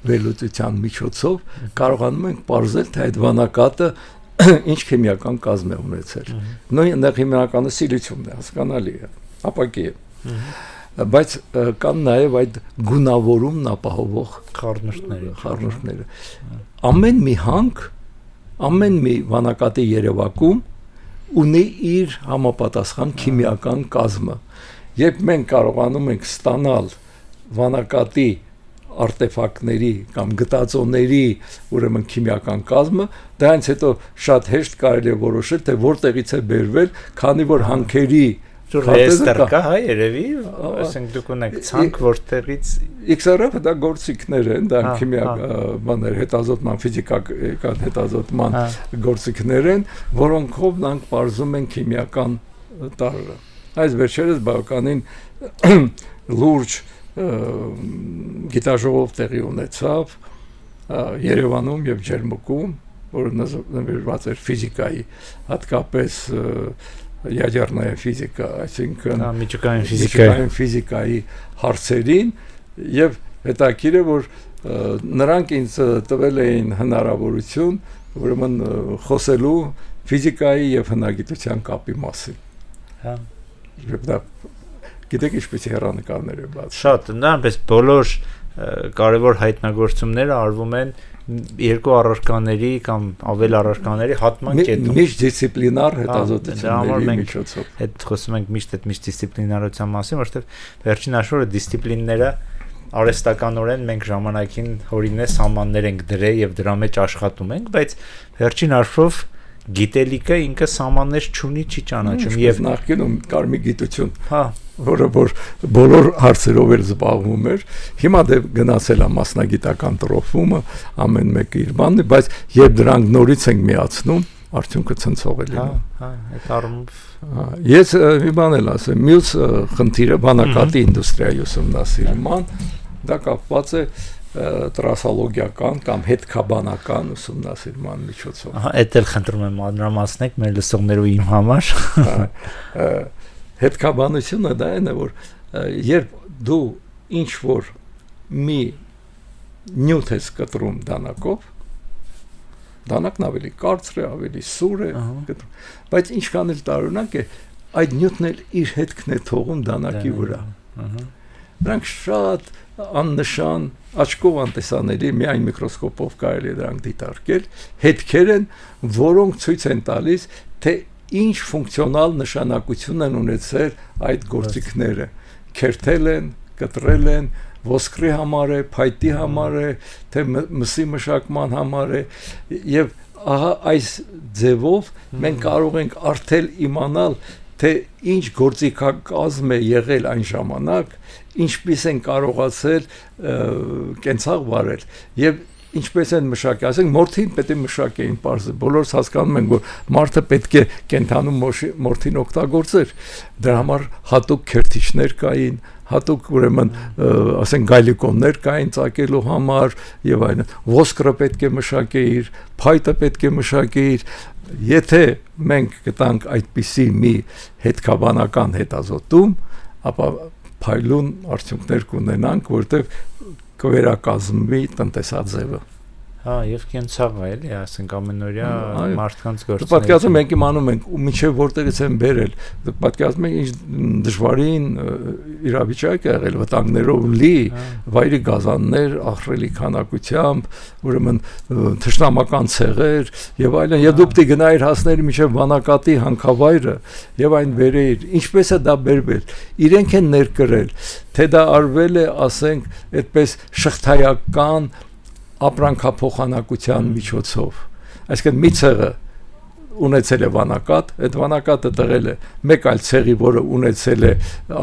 վերլուծության միջոցով կարողանում ենք պարզել, թե այդ վանակատը ինչ քիմիական կազմ է ունեցել։ Նույն քիմիականը սիլիցիումն է, հասկանալի է, ապակի է։ Բայց կան նաև այդ գունավորումն ապահովող խառնուրդները։ Ամեն մի հանք, ամեն մի վանակատի երևակում ունի իր համապատասխան քիմիական կազմը։ Երբ մենք կարողանում ենք ստանալ վանակատի արտեֆակտների կամ գտածոների ուրեմն քիմիական կազմը, դրանից հետո շատ հեշտ կարելի է որոշել, թե որտեղից է բերվել, քանի որ հանքերի ռեստր կա, հա, երևի, ասենք դուք ունեք ցանկ, որտեղից XRF-ը դա գործիքներ են, դա քիմիական հետազոտման, ֆիզիկական հետազոտման գործիքներ են, որոնքով նրանք պարզում են քիմիական տարրը։ Այս վերջերս բավականին լուրջ գիտաժողով տեղի ունեցավ Երևանում եւ Ջերմուկում, որը նվիրված էր ֆիզիկայի, հատկապես ядерная ֆիզիկա, այսինքն միջուկային ֆիզիկայի հարցերին, եւ հետաքրքիր է, որ նրանք ինձ տվել էին հնարավորություն, ուրեմն խոսելու ֆիզիկայի եւ հնագիտության կապի մասին։ Հա։ Եվ դա գիտեք ինչպես հեռանկարներ են բաց։ Շատ, նույնպես բոլոր կարևոր հայտնագործումները արվում են երկու առարկաների կամ ավել առարկաների հատման կետում։ Միջդիսցիպլինար հետազոտությունների միջոցով։ Հետ խոսում ենք միշտ այդ միջդիսցիպլինարության մասին, որովհետև վերջին հաշվորը դիսցիպլինները արհեստականորեն մենք ժամանակին հորինե սահմաններ ենք դրել եւ դրա մեջ աշխատում ենք, բայց վերջին հաշվով գիտելիքը ինքը սահմաններ չունի, չի ճանաչում եւ նախկինում կար մի գիտություն, հա, որը որ բոլոր հարցերով էր զբաղվում էր, հիմա դե գնացել է մասնագիտական տրոփումը, ամեն մեկը իր բանն է, բայց երբ դրանք նորից ենք միացնում, արդյունքը ցնցողելի է։ Հա, այդ առումով ես մի բան էլ ասեմ, մյուս խնդիրը բանակատի ինդուստրիայի ուսումնասիրման, դա կապված է տրասոլոգիական կամ հետքաբանական ուսումնասիրման միջոցով։ Ահա, այդ էլ խնդրում եմ մանրամասնեք մեր լսողներու իմ համար։ Հետքաբանությունը դա է, որ երբ դու ինչ որ մի նյութ ես կտրում դանակով, դանակն ավելի կարծր է, ավելի սուր է, բայց ինչքան էլ տարօրինակ է, այդ նյութն էլ իր հետքն է թողում դանակի վրա։ Դրանք շատ աննշան, աչքով անտեսանելի, միայն միկրոսկոպով կարելի է դրանք դիտարկել, հետքեր են, որոնք ցույց են տալիս, թե ինչ ֆունկցիոնալ նշանակություն են ունեցել այդ գործիքները, քերթել են, կտրել են, ոսկրի համար է, փայտի համար է, թե մսի մշակման համար է, եւ ահա այս ձևով մենք կարող ենք արդեն իմանալ, թե ինչ գործիքակազմ է եղել այն ժամանակ, ինչպես են կարողացել կենցաղ վարել եւ ինչպես են մշակել, ասենք մորթին պետք է մշակեին պարզը, բոլորս հասկանում ենք, որ մարդը պետք է կենթանում մորթին օգտագործեր, դրա համար հատուկ քերթիչներ կային, հատուկ ուրեմն ասենք գայլիկոններ կային ծակելու համար եւ այլն, ոսկրը պետք է մշակեիր, փայտը պետք է մշակեիր, եթե մենք գտանք այդպիսի մի հետքաբանական հետազոտում, ապա փայլուն արդյունքներ կունենանք, որտեղ կվերակազմվի տնտեսաձևը։ Հա, եւ կենցաղ էլի, ասենք ամենօրյա մարդկանց գործը։ Պատկերացնում մենք իմանում ենք ու մինչև որտեղից են բերել։ Պատկերացնում ենք ինչ դժվարին իրավիճակ է եղել, վտանգներով լի, վայրի գազաններ, ահռելի քանակությամբ, ուրեմն թշնամական ցեղեր եւ այլն, եւ դու պետք է գնայիր հասներ մինչև Վանակատի հանքավայրը եւ այն բերեիր։ Ինչպես է դա բերվել։ Իրենք են ներկրել, թե դա արվել է, ասենք, այդպես շղթայական ապրանքափոխանակության միջոցով։ Այսինքն մի ցեղը ունեցել է վանակատ, այդ վանակատը տվել է մեկ այլ ցեղի, որը ունեցել է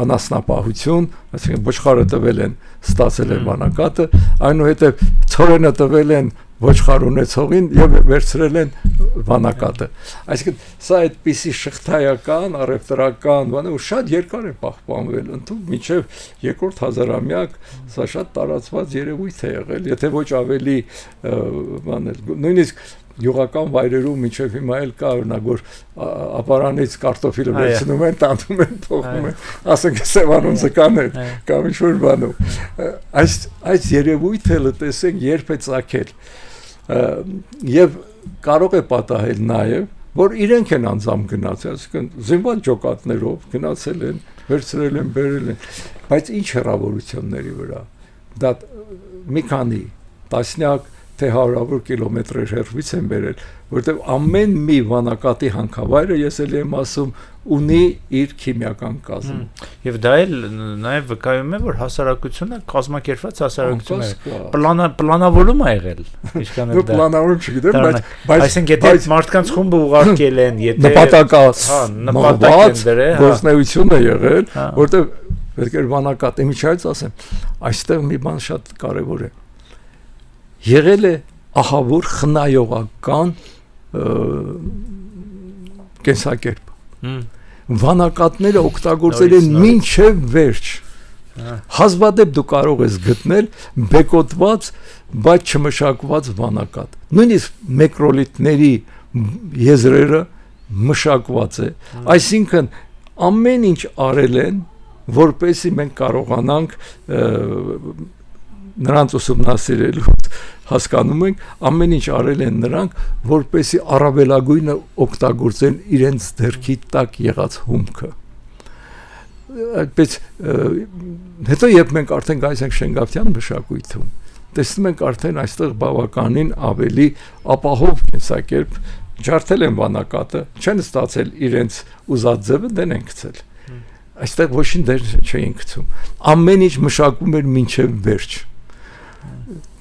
անասնապահություն, այսինքն ոչխարը տվել են, ստացել են վանակատը, այնուհետև ցորենը տվել են ոչխար ունեցողին եւ վերցրել են վանակատը։ Այսինքն սա այդպիսի շղթայական, առևտրական, բանը ու շատ երկար է պահպանվել, ընդհանուր մինչև երկրորդ հազարամյակ սա շատ տարածված երևույթ է եղել, եթե ոչ ավելի բաներ, նույնիսկ յուղական վայրերում մինչև հիմա էլ կա օրինակ որ ապարանից կարտոֆիլը վերցնում են, տանում են, փոխում են, ասենք Սևանում զկան են, կամ ինչ-որ բանում։ Այս երևույթը լտեսենք երբ է ծագել։ Եվ կարող է պատահել նաև, որ իրենք են անձամբ գնացել, այսինքն զինված ջոկատներով գնացել են, վերցրել են, բերել են, բայց ինչ հեռավորությունների վրա։ Դա մի քանի տասնյակ թե հարյուրավոր կիլոմետրեր հեռվից են բերել, որտեղ ամեն մի վանակատի հանքավայրը, ես էլ եմ ասում, ունի իր քիմիական կազմ։ Եվ դա էլ նաև վկայում է, որ հասարակությունը կազմակերպված հասարակություն է։ Պլանավորում է եղել։ Ինչքան է դա։ Պլանավորում չգիտեմ, բայց այսինքն եթե մարդկանց խումբը ուղարկել են, եթե նպատակ են դրել, գործնեություն է եղել, որտեղ պետք է վանակատի միջից ասեմ, այստեղ մի բան շատ կարևոր է։ Եղել է ահավոր խնայողական կենսակերպ։ Վանակատները օգտագործել են մինչև վերջ։ Հազվադեպ դու կարող ես գտնել բեկոտված, բայց չմշակված վանակատ։ Նույնիսկ միկրոլիթների եզրերը մշակված է։ Այսինքն ամեն ինչ արել են, որպեսզի մենք կարողանանք նրանց ուսումնասիրելու հասկանում ենք ամեն ինչ արել են նրանք որպեսզի առավելագույնը օգտագործեն իրենց ձեռքի տակ եղած հումքը այդպես հետո երբ մենք արդեն գայս ենք Շենգավթյան մշակույթում տեսնում ենք արդեն այստեղ բավականին ավելի ապահով կենսակերպ ջարդել են վանակատը չեն ստացել իրենց ուզած ձևը դեն են գցել այստեղ ոչինչ դեր չէին գցում ամեն ինչ մշակում էր մինչև վերջ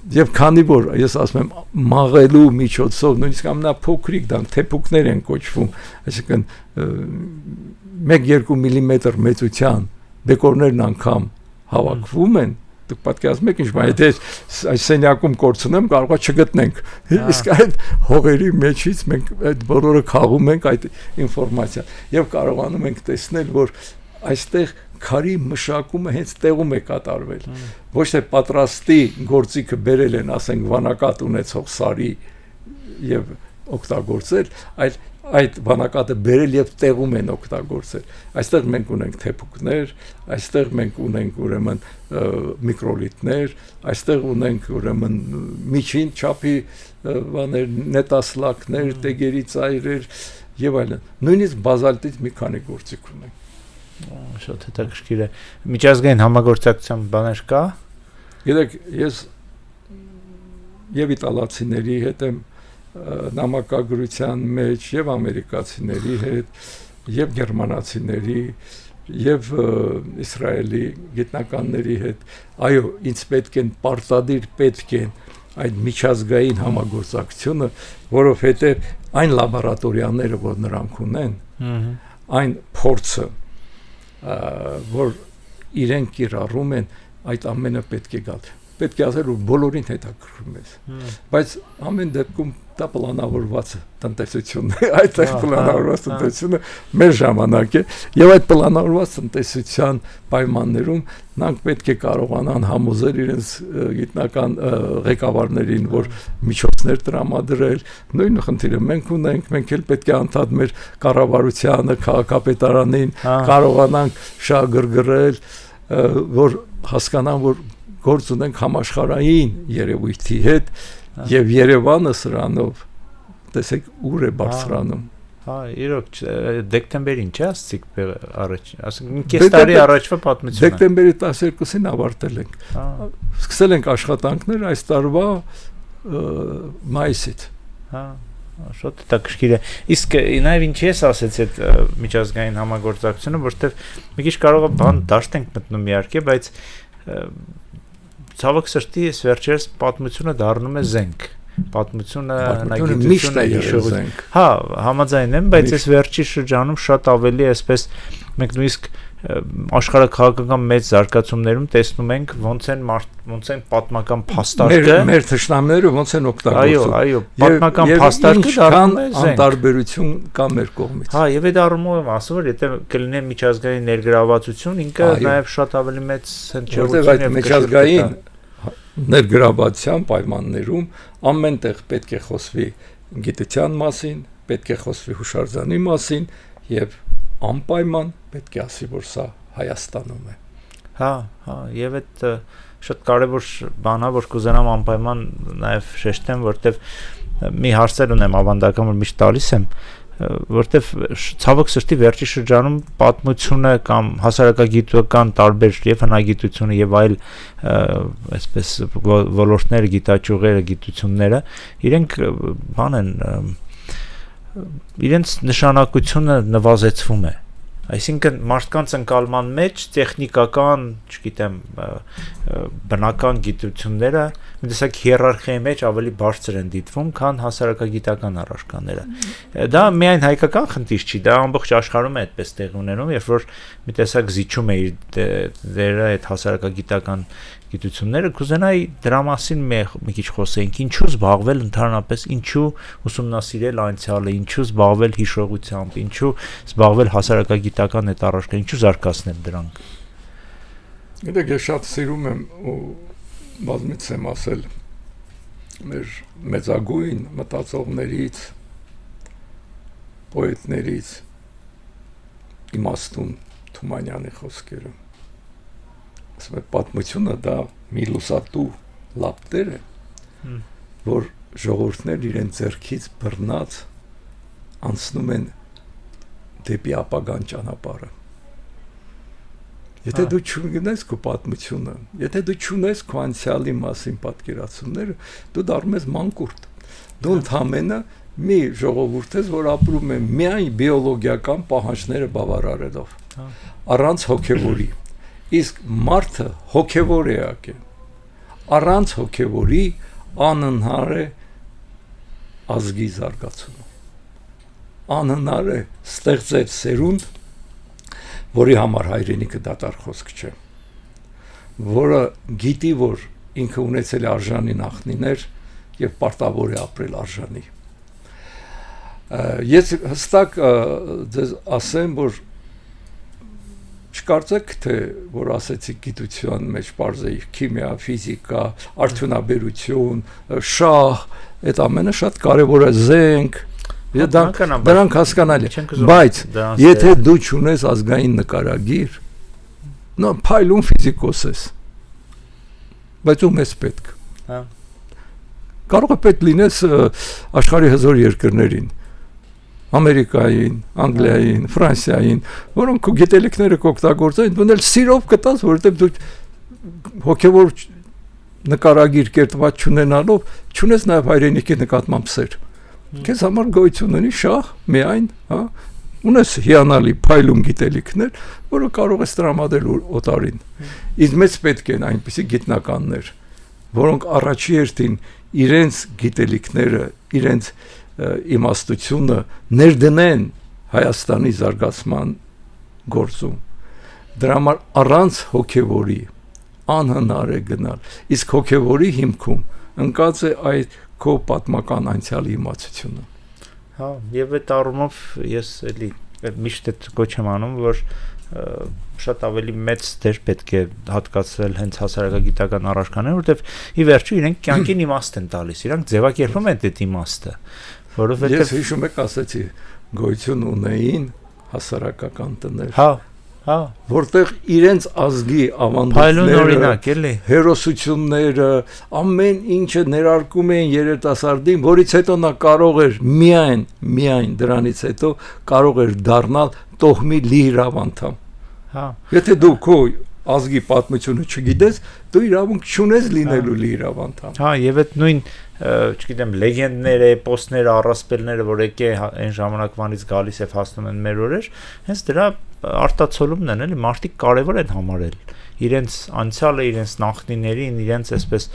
Եվ քանի որ ես ասում եմ մաղելու միջոցով նույնիսկ ամենափոքրիկ դրանք թեփուկներ են կոչվում, այսինքն 1-2 միլիմետր մեծության բեկորներն անգամ հավաքվում են, դուք պատկերացնում եք ինչ բան, եթե այս սենյակում կորցնեմ կարողա չգտնենք։ Իսկ այդ հողերի մեջից մենք այդ բոլորը քաղում ենք այդ ինֆորմացիան եւ կարողանում ենք տեսնել, որ այստեղ քարի մշակումը հենց տեղում է կատարվել ոչ թե պատրաստի գործիքը բերել են ասենք վանակատ ունեցող սարի եւ օգտագործել այլ այդ վանակատը բերել եւ տեղում են օգտագործել այստեղ մենք ունենք թեփուկներ այստեղ մենք ունենք ուրեմն միկրոլիթներ այստեղ ունենք ուրեմն միջին չափի բաներ նետասլակներ տեգերի ծայրեր եւ այլն նույնիսկ բազալտից մի քանի գործիք ունենք Շատ հետաքրքիր է։ Միջազգային համագործակցության բաներ կա։ Գիտեք, ես եւ իտալացիների հետ եմ նամակագրության մեջ եւ ամերիկացիների հետ եւ գերմանացիների եւ Իսրայելի գիտնականների հետ։ Այո, ինձ պետք են պարտադիր պետք են այդ միջազգային համագործակցությունը, որովհետեւ այն լաբորատորիաները, որ նրանք ունեն, այն փորձը որ իրենք կիրառում են այդ ամենը պետք է գալ պետք է ասել որ բոլորին հետաքրքրում է բայց ամեն դեպքում դա պլանավորված տնտեսությունն է այդտեղ պլանավորված տնտեսությունը մեր ժամանակ է եւ այդ պլանավորված տնտեսության պայմաններում նրանք պետք է կարողանան համոզել իրենց գիտնական ղեկավարներին որ միջոցներ տրամադրել նույն խնդիրը մենք ունենք մենք էլ պետք է անդադ մեր կառավարությանը քաղաքապետարանին կարողանանք շահագրգռել որ հասկանան որ գործ ունենք համաշխարհային երևույթի հետ Եվ Երևանը սրանով տեսեք ուր է բարձրանում։ Հա, իրոք դեկտեմբերին չէ ասցիք առաջ, ասենք կես տարի առաջվա պատմությունը։ Դեկտեմբերի 12-ին ավարտել ենք։ Սկսել ենք աշխատանքներ այս տարվա մայիսից։ Հա, շատ հետաքրքիր է։ Իսկ նաև ինչի ես ասեցի այդ միջազգային համագործակցությունը, որովհետև մի քիչ կարող է բան դաշտ ենք մտնում իհարկե, բայց ցավոք սրտի ես վերջերս պատմությունը դառնում է զենք։ Պատմությունը հնագիտությունը հիշողություն։ Հա, համաձայն եմ, բայց այս վերջի շրջանում շատ ավելի այսպես մենք նույնիսկ աշխարհաքաղաքական մեծ զարգացումներում տեսնում ենք ոնց են պատմական փաստարկը մեր թշնամիները ոնց են օգտագործում։ Այո, պատմական փաստարկը դառնում է զենք։ Անտարբերություն կա մեր կողմից։ Հա, եւ այդ առումով եմ ասում, որ եթե կլինի միջազգային ներգրավվածություն, ինքը նաեւ շատ ավելի մեծ հնչեղություն եւ միջազգային ներգրավության պայմաններում ամենտեղ պետք է խոսվի գիտության մասին, պետք է խոսվի հուշարձանի մասին եւ անպայման պետք է ասի, որ սա Հայաստանում է։ Հա, եւ այդ շատ կարեւոր բան է, որ կուզենամ անպայման նաեւ շեշտեմ, որտեվ մի հարցեր ունեմ ավանդական, որ միշտ տալիս եմ, որտեվ ցավոք սրտի վերջի շրջանում պատմությունը կամ հասարակագիտական տարբեր եւ հնագիտությունը եւ այլ այսպես ոլորտները, գիտաճյուղերը, գիտությունները իրենք բան են իրենց նշանակությունը նվազեցվում է։ Այսինքն մարդկանց ընկալման մեջ տեխնիկական, չգիտեմ, բնական գիտությունները մի տեսակ հիերարխիայի մեջ ավելի բարձր են դիտվում, քան հասարակագիտական առարկաները։ Դա միայն հայկական խնդիր չի, դա ամբողջ աշխարհում է այդպես տեղի ունենում, երբ որ մի տեսակ զիջում է իր դերը այդ հասարակագիտական գիտությունները, կուզենայի դրա մասին մի քիչ խոսեինք, ինչու զբաղվել ընդհանրապես, ինչու ուսումնասիրել անցյալը, ինչու զբաղվել հիշողությամբ, ինչու զբաղվել հասարակագիտական այդ առարկա, ինչու զարգացնել դրանք։ Գիտեք, ես շատ սիրում եմ ու բազմից եմ ասել մեր մեծագույն մտածողներից, պոետներից Իմաստուն Թումանյանի խոսքերը։ Ասում է, պատմությունը դա մի լուսատու լապտեր է, որ ժողովուրդներ իրենց ձեռքից բռնած անցնում են դեպի ապագան ճանապարհը։ Եթե դու չունես քո պատմությունը, եթե դու չունես քո անցյալի մասին պատկերացումները, դու դառնում ես մանկուրտ։ Դու ընդհանրապես մի ժողովուրդ ես, որ ապրում է միայն բիոլոգիական պահանջները բավարարելով, առանց հոգևորի։ Իսկ մարդը հոգևոր էակ է, առանց հոգևորի անհնար է ազգի զարգացումը, անհնար է ստեղծել սերունդ, որի համար հայրենիքը դատարկ խոսք չէ, որը գիտի, որ ինքը ունեցել է արժանի նախնիներ եւ պարտավոր է ապրել արժանի։ Ես հստակ ձեզ ասեմ, որ չկարծեք, թե որ ասեցի գիտության մեջ պարզեի քիմիա, ֆիզիկա, արդյունաբերություն, շահ, այդ ամենը շատ կարևոր է, զենք, դրանք հասկանալի է, բայց եթե դու չունես ազգային նկարագիր, փայլուն ֆիզիկոս ես, բայց ում ես պետք։ Կարող է պետք լինես աշխարհի հզոր երկրներին, Ամերիկային, Անգլիային, Ֆրանսիային, որոնք քո գիտելիքները կօգտագործեն, դու էլ սիրով կտաս, որովհետև դու հոգևոր նկարագիր կերտված չունենալով, չունես նաև հայրենիքի նկատմամբ սեր։ Քեզ համար գոյություն ունի շահ, միայն, հա, ունես հիանալի փայլուն գիտելիքներ, որը կարող ես տրամադրել օտարին։ Իսկ մեծ պետք են այնպիսի գիտնականներ, որոնք առաջի հերթին իրենց գիտելիքները, իրենց իմաստությունը ներդնեն Հայաստանի զարգացման գործում։ Դրա համար առանց հոգևորի անհնար է գնալ։ Իսկ հոգևորի հիմքում ընկած է այդ քո պատմական անցյալի իմացությունը։ Հա, եւ այդ առումով ես էլի միշտ այդ կոչ եմ անում, որ շատ ավելի մեծ դեր պետք է հատկացնել հենց հասարակագիտական առարկաները, որովհետև ի վերջո իրենք կյանքին իմաստ են տալիս, իրանք ձևակերպում են այդ իմաստը, որովհետև ես հիշում եք ասեցի գոյություն ունեին հասարակական տներ։ Հա, Հա, որտեղ իրենց ազգի փայլուն ավանդույթները, օրինակ էլի։ հերոսությունները, ամեն ինչը ներարկում էին երիտասարդին, որից հետո նա կարող էր միայն դրանից հետո կարող էր դառնալ տոհմի լիիրավ անդամ։ Հա, Եթե դու քո ազգի պատմությունը չգիտես, դու իրավունք չունես լինելու լիիրավ անդամ։ հա, եւ այդ նույն, չգիտեմ, լեգենդները, էպոսները, առասպելները, որ եկե այն ժամանակվանից գալիս եւ հասնում են մեր օրեր, հենց դրա արտացոլումն են, էլի, մարդիկ կարեւոր են համարել իրենց անցյալը, իրենց նախնիներին, իրենց այսպես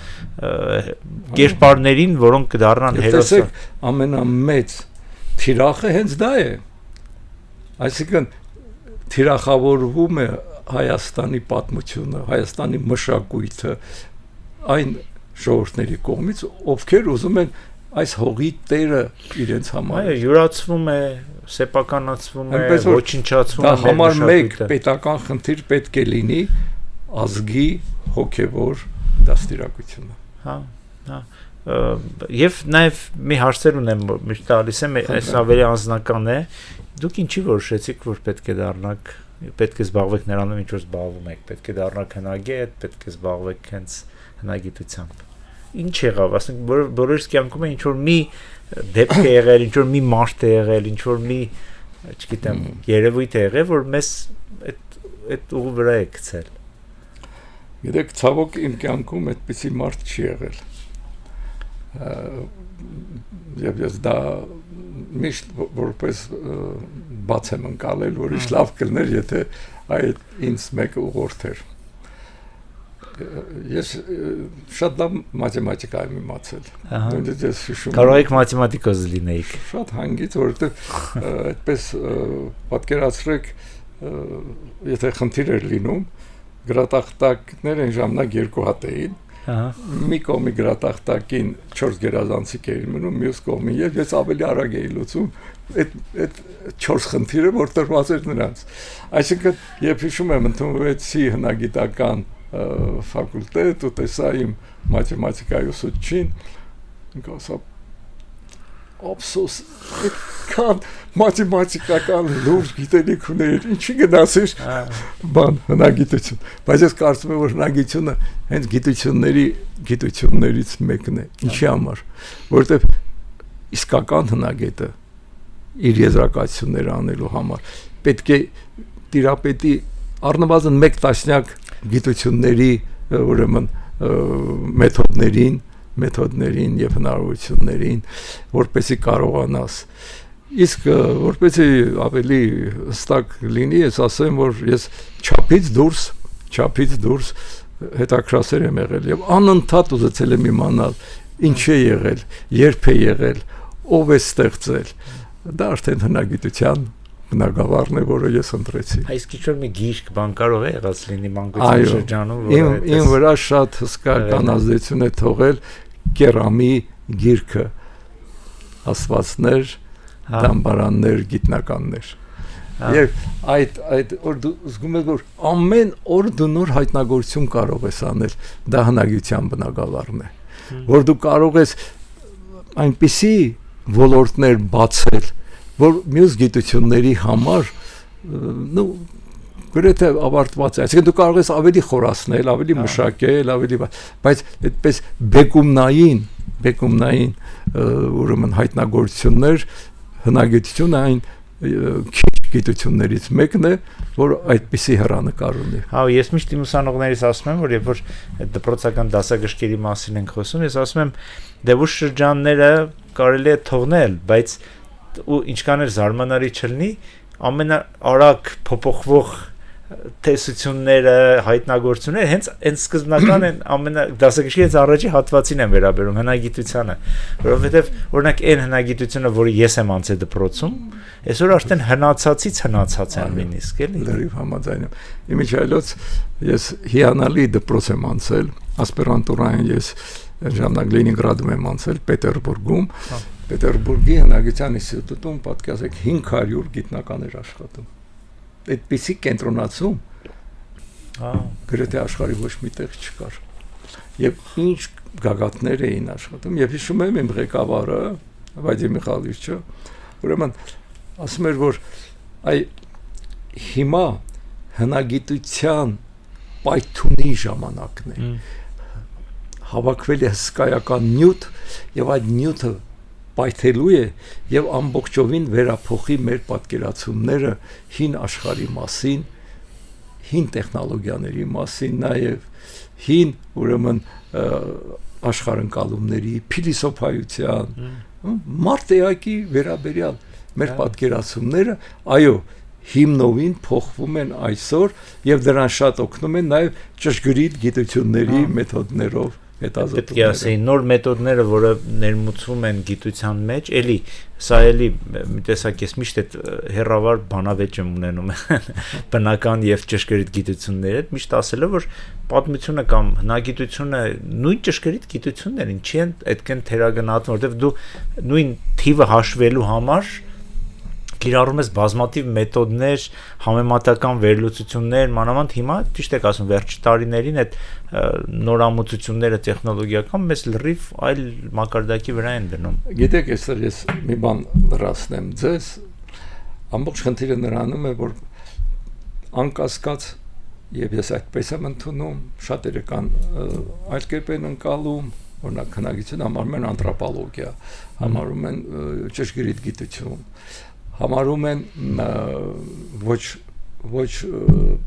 կերպարներին, որոնք կդառնան հերոսը։ Տեսեք, ամենամեծ թիրախը հենց դա է։ Այսինքն թիրախավորվում է Հայաստանի պատմությունը, Հայաստանի մշակույթը այն ժողովուրդների կողմից, ովքեր ուզում են այս հողի տերը իրենց համար։ Այո, յուրացվում է, սեփականացվում է, Այնպես որ ոչնչացվում դա է մեր համար մեկ մշակույթը։ պետական խնդիր պետք է լինի ազգի հոգևոր դաստիարակությունը։ Հա, հա։ Եվ նաև մի հարցեր ունեմ, որ միշտ տալիս եմ, այս ավելի անձնական է։ Դուք ինչի որոշեցիք, որ պետք է դառնաք, պետք է զբաղվեք նրանով, ինչ որ զբաղվում եք, պետք է դառնաք հնագետ, պետք է զբաղվեք հենց հնագիտությամբ։ Ինչ եղավ, ասենք բոլորիս կյանքում ինչ որ մի դեպք է եղել, ինչ որ մի մարդ է եղել, ինչ որ մի, չգիտեմ, երևույթ է եղել, որ մեզ այդ ուղու վրա է գցել։ Գիտեք, ցավոք իմ կյանքում այդպիսի մարդ չի եղել։ Եվ ես դա միշտ որպես բաց եմ ընկալել, որ ինչ լավ կլներ, եթե այդ ինձ մեկը ուղղորդեր։ Ես շատ լավ մաթեմատիկայում իմացել։ Ես հիշում եմ։ Կարող եք մաթեմատիկոս լինեիք։ Շատ հանգից, որովհետև այդպես պատկերացրեք, եթե խնդիր էր լինում, գրատախտակներ այն ժամանակ երկու հատ էին։ Մի կողմի գրատախտակին 4 գերազանցիկ էին մնում, մյուս կողմին եւ ես ավելի արագ էի լուծում այդ 4 խնդիրը, որ տրված էր նրանց։ Այսինքն, երբ հիշում եմ ընդունվեցի հնագիտական ֆակուլտետ ու տեսա իմ մաթեմատիկայի ուսուցչին, ասա ափսոս, այդքան մաթեմատիկական լուրջ գիտելիք ուներ, ինչի գնացիր բան հնագիտություն, բայց ես կարծում եմ, որ հնագիտությունը հենց գիտություններից մեկն է, ինչի համար, որովհետև իսկական հնագետը իր եզրակացությունները անելու համար պետք է տիրապետի առնվազն 1 տասնյակ գիտությունների, ուրեմն մեթոդներին եւ հնարավորություններին, որպեսզի կարողանաս։ Իսկ որպեսզի ավելի հստակ լինի, ես ասեմ, որ ես չափից դուրս հետաքրքրասեր եմ եղել եւ անընդհատ ուզեցել եմ իմանալ ինչ է եղել, երբ է եղել, ով է ստեղծել։ Դա արդեն հնագիտության բնագավառն է, որը ես ընտրեցի։ Այս քիչ մի գիրք բան կարող է եղած լինի մանկության շրջանում, որը իմ վրա շատ հսկական ազդեցություն է թողել Կերամի գիրքը, աստվածներ, դամբարաններ, գիտնականներ։ Եվ այդ օր դու զգում ես, որ ամեն օր դու նոր հայտնագործություն կարող ես անել, դա հնագիտության բնագավառն է, որ դու կարող ես այնպիսի ոլորտներ բացել, որ մյուս գիտությունների համար գրեթե ավարտված է, այսինքն դու կարող ես ավելի խորացնել, ավելի մշակել, բայց այդպես բեկումնային ուրեմն հայտնագործություններ, հնագիտությունը այն քիչ գիտություններից մեկն է, որ այդպիսի հեռանկար ունի։ Հա, ես միշտ իմ ուսանողներից ասում եմ, որ երբ որ դպրոցական դասագրքերի մասին ենք խոսում, ես ասում եմ, դե ուշ շրջանները կարելի է թողնել, բայց ու ինչքան էլ զարմանալի չլինի, ամենաարագ փոփոխվող տեսությունները, հայտնագործությունները հենց սկզբնական են դասագրքի հենց առաջի հատվածին են վերաբերում հնագիտությանը, որովհետև օրինակ այն հնագիտությունը, որը ես եմ անցել դպրոցում, այսօր արդեն հնացածից հնացած եմ նույնիսկ, էլի։ Լրիվ համաձայն եմ։ Իմիջիայլոց ես հիանալի դպրոց եմ անցել, ասպիրանտուրային ես ժամանակ Լենինգրադում եմ անցել, Պետերբուրգում, Պետերբուրգի հնագիտության ինստիտուտում պատկերացրեք 500 գիտնականներ աշխատում։ Այդպիսի կենտրոնացում գրեթե աշխարհի ոչ մի տեղ չկար։ Եվ ինչ գագաթներ էին աշխատում, եւ հիշում եմ իմ ղեկավարը Վադիմ Միխայլովիչը, ուրեմն ասում էր, որ այ հիմա հնագիտության պայթունի ժամանակն է։ Հավաքվել է հսկայական նյութ եւ այդ նյութը պայթելու է եւ ամբողջովին վերափոխի մեր պատկերացումները հին աշխարհի մասին, հին տեխնոլոգիաների մասին, նաեւ հին ուրեմն աշխարհընկալումների, փիլիսոփայության, մարտեակի վերաբերյալ մեր պատկերացումները, այո, հիմնովին փոխվում են այսօր եւ դրան շատ օգնում են նաեւ ճշգրիտ գիտությունների մեթոդներով Պետք է ասեի նոր մեթոդները, որը ներմուծվում են գիտության մեջ, էլի սա էլի մի տեսակ ես միշտ այդ հերավար բանավեճ եմ ունենում բնական եւ ճշգրիտ գիտությունների հետ, միշտ ասելով որ պատմությունը կամ հնագիտությունը նույն ճշգրիտ գիտություններ են, չի այդքան թերագնահատվում, որովհետեւ դու նույն թիվը հաշվելու համար կիրառում ես բազմաթիվ մեթոդներ, համեմատական վերլուծություններ, մանավանդ հիմա ճիշտ եք ասում վերջի տարիներին այդ նորամուծությունները տեխնոլոգիական մեզ լրիվ այլ մակարդակի վրա են դնում։ Գիտեք, այսօր ես մի բան լրացնեմ ձեզ, ամբողջ խնդիրը նրանում է, որ անկասկած եւ ես այդպես եմ ընդունում, շատերը կան այլ կերպ են ընկալում, օրինակ հնագիտություն համարում են անթրոպոլոգիա, համարում են ճշգրիտ գիտություն, համարում են ոչ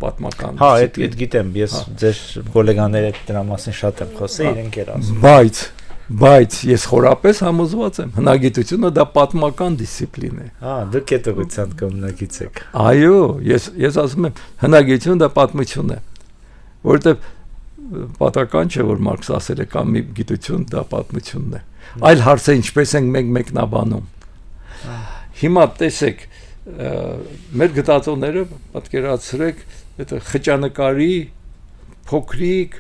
պատմական։ Հա, այդ գիտեմ, ես ձեր գոլեգաների հետ դրա մասին շատ եմ խոսել, իրենք էր ասում։ Բայց ես խորապես համոզված եմ, հնագիտությունը դա պատմական դիսցիպլին է։ Հա, դուք այդ ուղղությամբ կողմնակից եք։ Այո, ես ասում եմ, հնագիտությունը դա պատմություն է, որովհետև պատական չէ, որ Մարքսը ասել է կամ մի գիտություն դա պատմությունն է։ Այլ հարց է ինչպես ենք մենք մեկնաբանում։ Հիմա տեսեք, մեր գտածոները պատկերացրեք, այդ խճանկարի փոքրիկ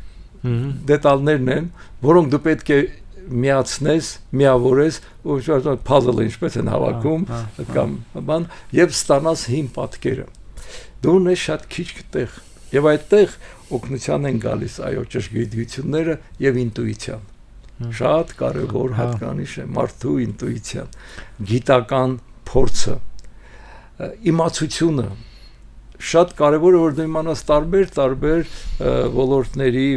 դետալներն են, որոնք դու պետք է միացնես, միավորես, ու puzzle-ը ինչպես են հավաքում, կամ բան, եւ ստանաս հին պատկերը։ Դու ունես շատ քիչ տեղ, եւ այդտեղ օգնության են գալիս այո ճշգրիտությունները եւ ինտուիցիան։ Շատ կարևոր հատկանիշ է մարդու ինտուիցիան, գիտական փորձը, իմացությունը շատ կարևոր է որ դու իմանաս տարբեր ոլորտների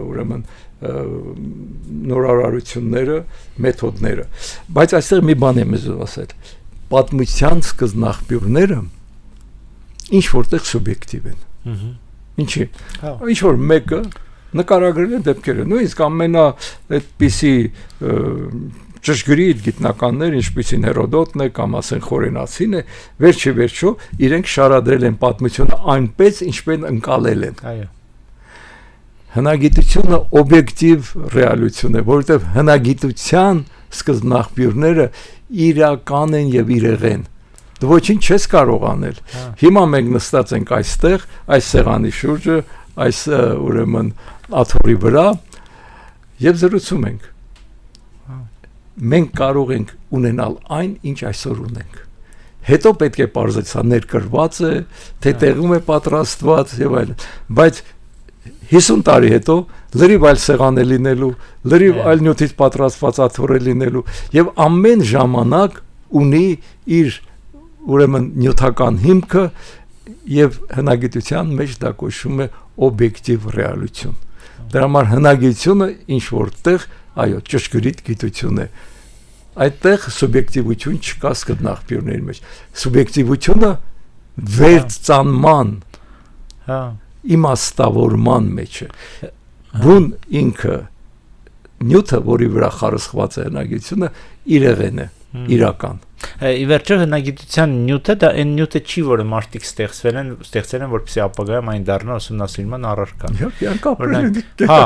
ուրեմն նորարարությունները, մեթոդները, բայց այստեղ մի բան եմ ուզում ասել, պատմության սկզբնաղբյուրները ինչ որտեղ սուբյեկտիվ են։ Ինչի՞։ Ինչ որ մեկը նկարագրել է դեպքերը, նույնիսկ ամենա այդպիսի ճշգրիտ գիտնականներ, ինչպիսին Հերոդոտն է կամ ասեն Խորենացին է, վերջո իրենք շարադրել են պատմությունը այնպես, ինչպես ընկալել են։ Այո։ Հնագիտությունը օբյեկտիվ ռեալություն է, որովհետև հնագիտության սկզբնաղբյուրները իրական են եւ իրեղեն։ Դու ոչինչ չես կարող անել։ Հիմա մենք նստած ենք այստեղ, այս սեղանի շուրջը, այս ուրեմն աթոռի վրա եւ զրուցում ենք։ Մենք կարող ենք ունենալ այն, ինչ այսօր ունենք։ Հետո պետք է պարզել, սա ներկրված է, թե տեղում է պատրաստված եւ այլն, բայց 50 տարի հետո լրիվ այլ սեղան է լինելու, լրիվ այլ նյութից պատրաստված աթոռ է լինելու եւ ամեն ժամանակ ունի իր ուրեմն նյութական հիմքը եւ հնագիտության մեջ դա կոչվում է օբյեկտիվ ռեալություն։ Դրա համար հնագիտությունը ինչ որտեղ այո, ճշգրիտ գիտություն է։ Այդտեղ սուբյեկտիվություն չկա սկզբնաղբյուրների մեջ։ Սուբյեկտիվությունը վերծանման, իմաստավորման մեջ է։ Բուն ինքը նյութը, որի վրա խարսխված է հնագիտությունը, իրեղեն է, իրական։ Ի վերջո հնագիտության նյութը դա այն նյութը չի, որը մարդիկ ստեղծել են, որպեսզի ապագայում այն դառնա ուսումնասիրման առարկա։ Հա,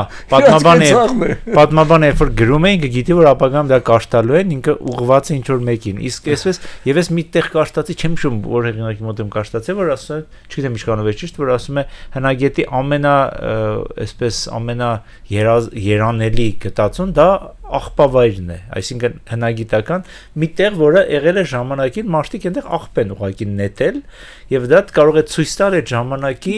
պատմաբանը երբ որ գրում էին, գիտի որ ապագայում դա կաշտալու են, ինքը ուղղված է ինչ որ մեկին։ Իսկ այսպես եւ ես միտեղ կաշտացի, չեմ հիշում, որ հեղինակի մոտ եմ կաշտացել, որ ասում է, չգիտեմ ինչքանով է ճիշտ, որ ասում է հնագետի ամենա երանելի գտածուն դա աղբավայրն է, այսինքն հնագիտական մի տեղ, որը եղել է ժամանակին մարդիկ այնտեղ աղբ են ուղղակի նետել եւ դա կարող է ցույց տալ այդ ժամանակի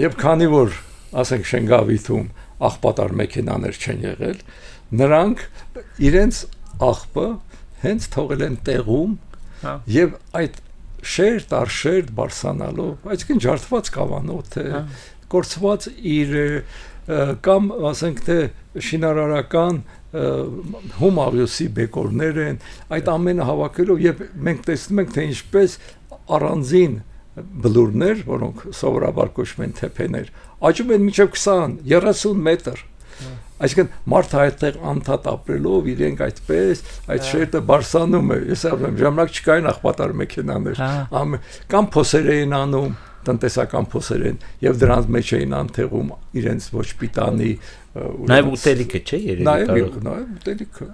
եւ քանի որ ասենք Շենգավիթում աղբատար մեքենաներ չեն եղել, նրանք իրենց աղբը հենց թողել են տեղում եւ այդ շերտ առ շերտ բարձրանալով, այսինքն ջարդված կավանոթ է, կորցված իր կամ ասենք թե շինարարական հումարիոսի բեկորներ են, այդ ամենը հավաքելով եւ մենք տեսնում ենք թե ինչպես առանձին բլուրներ, որոնք սովորաբար կոչվում են թեփեներ, աճում են մինչև 20-30 մետր։ Այսինքն մարդը այդտեղ անդադ ապրելով իրենք այդպես այդ շերտը բարձրանում է, ես ասում ժամանակ չկային աղբատար մեքենաներ, կամ փոսեր էին անում, տնտեսական փոսեր են, եւ դրանց մեջ էին անթեղում իրենց ոչ պիտանի նաեւ ուտելիքը չէ երևի նաեւ ուտելիքը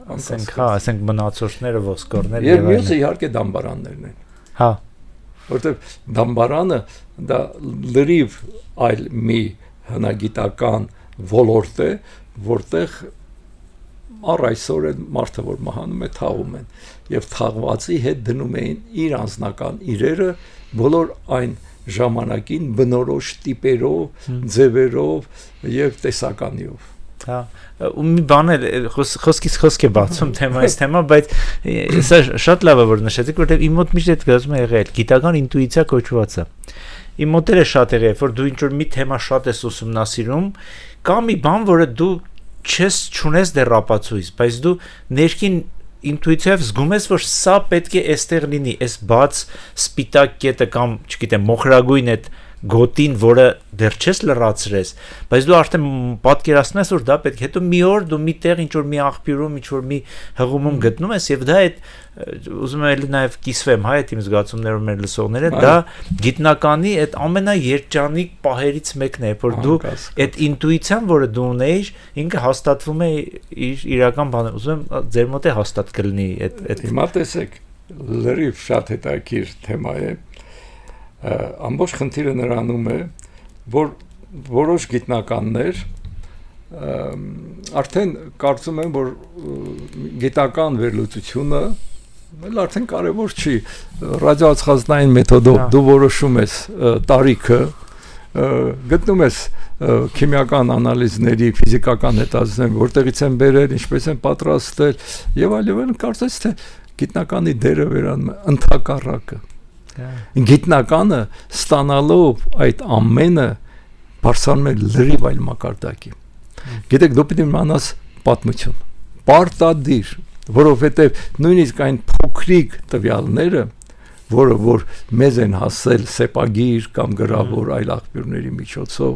ասենք մնացորդները ոսկորները եւ մյուսը իհարկե դամբարաններն են հա որտեւ դամբարանը դա լրիվ այլ մի հնագիտական ոլորտ է որտեղ առ այսօր են մարդը որ մահանում է թաղում են եւ թաղվածի հետ դնում էին իր անձնական իրերը բոլոր այն ժամանակին բնորոշ տիպերով, ձևերով եւ տեսականիով։ Հա, ու մի բան է խոսքից խոսք է բացում թեմայից թեմա, բայց սա շատ լավ է որ նշեցիք, որտեղ իմ մոտ միշտ այդ գազում է եղել գիտական ինտուիցիա կոչվածը։ Իմ մոտ էլ է շատ եղել, որ դու ինչ որ մի թեմա շատ ես ուսումնասիրում, կամ մի բան, որը դու չունես դեռ ապացույց, բայց դու ներքին ինտուիցիայով զգում ես, որ սա պետք է այստեղ լինի, այս բաց սպիտակ կետը կամ, չգիտեմ, մոխրագույն այդ գոտին, որը դեռ չես լրացրես, բայց դու արդեն պատկերացնում ես, որ դա պետք է, հետո մի օր դու մի տեղ ինչ-որ մի աղբյուրում, ինչ-որ մի հղումում գտնում ես, եւ դա այդ ուզում եմ նաեւ կիսվեմ, հա, այդ իմ զգացումներով մեր լսողները, դա գիտնականի այդ ամենաերջանիկ պահերից մեկն է, որ դու այդ ինտուիցիան, որը դու ունեիր, ինքը հաստատվում է իր իրական բանը, ուզում եմ ձեր մոտ է հաստատ կլինի այդ հիմա տեսեք, լրիվ շատ հետաքրքիր թեմա է ամբողջ խնդիրը նրանում է, որ որոշ գիտնականներ արդեն կարծում են, որ գիտական վերլուծությունը արդեն կարևոր չի, ռադիոածխազնային մեթոդով դու որոշում ես տարիքը, գտնում ես քիմիական անալիզների, ֆիզիկական հետազոտությունների, որտեղից են բերել, ինչպես են պատրաստել եւ այլն, կարծես թե գիտնականի դերը վերանում է ընդհակառակը Գիտնականը ստանալով այդ ամենը բարձրանում է լրիվ այլ մակարդակի։ Գիտեք, դու պետք է իմանաս պատմություն, պարտադիր, որովհետև նույնիսկ այն փոքրիկ տվյալները, որ մեզ են հասել սեպագիր կամ գրավոր այլ աղբյուրների միջոցով,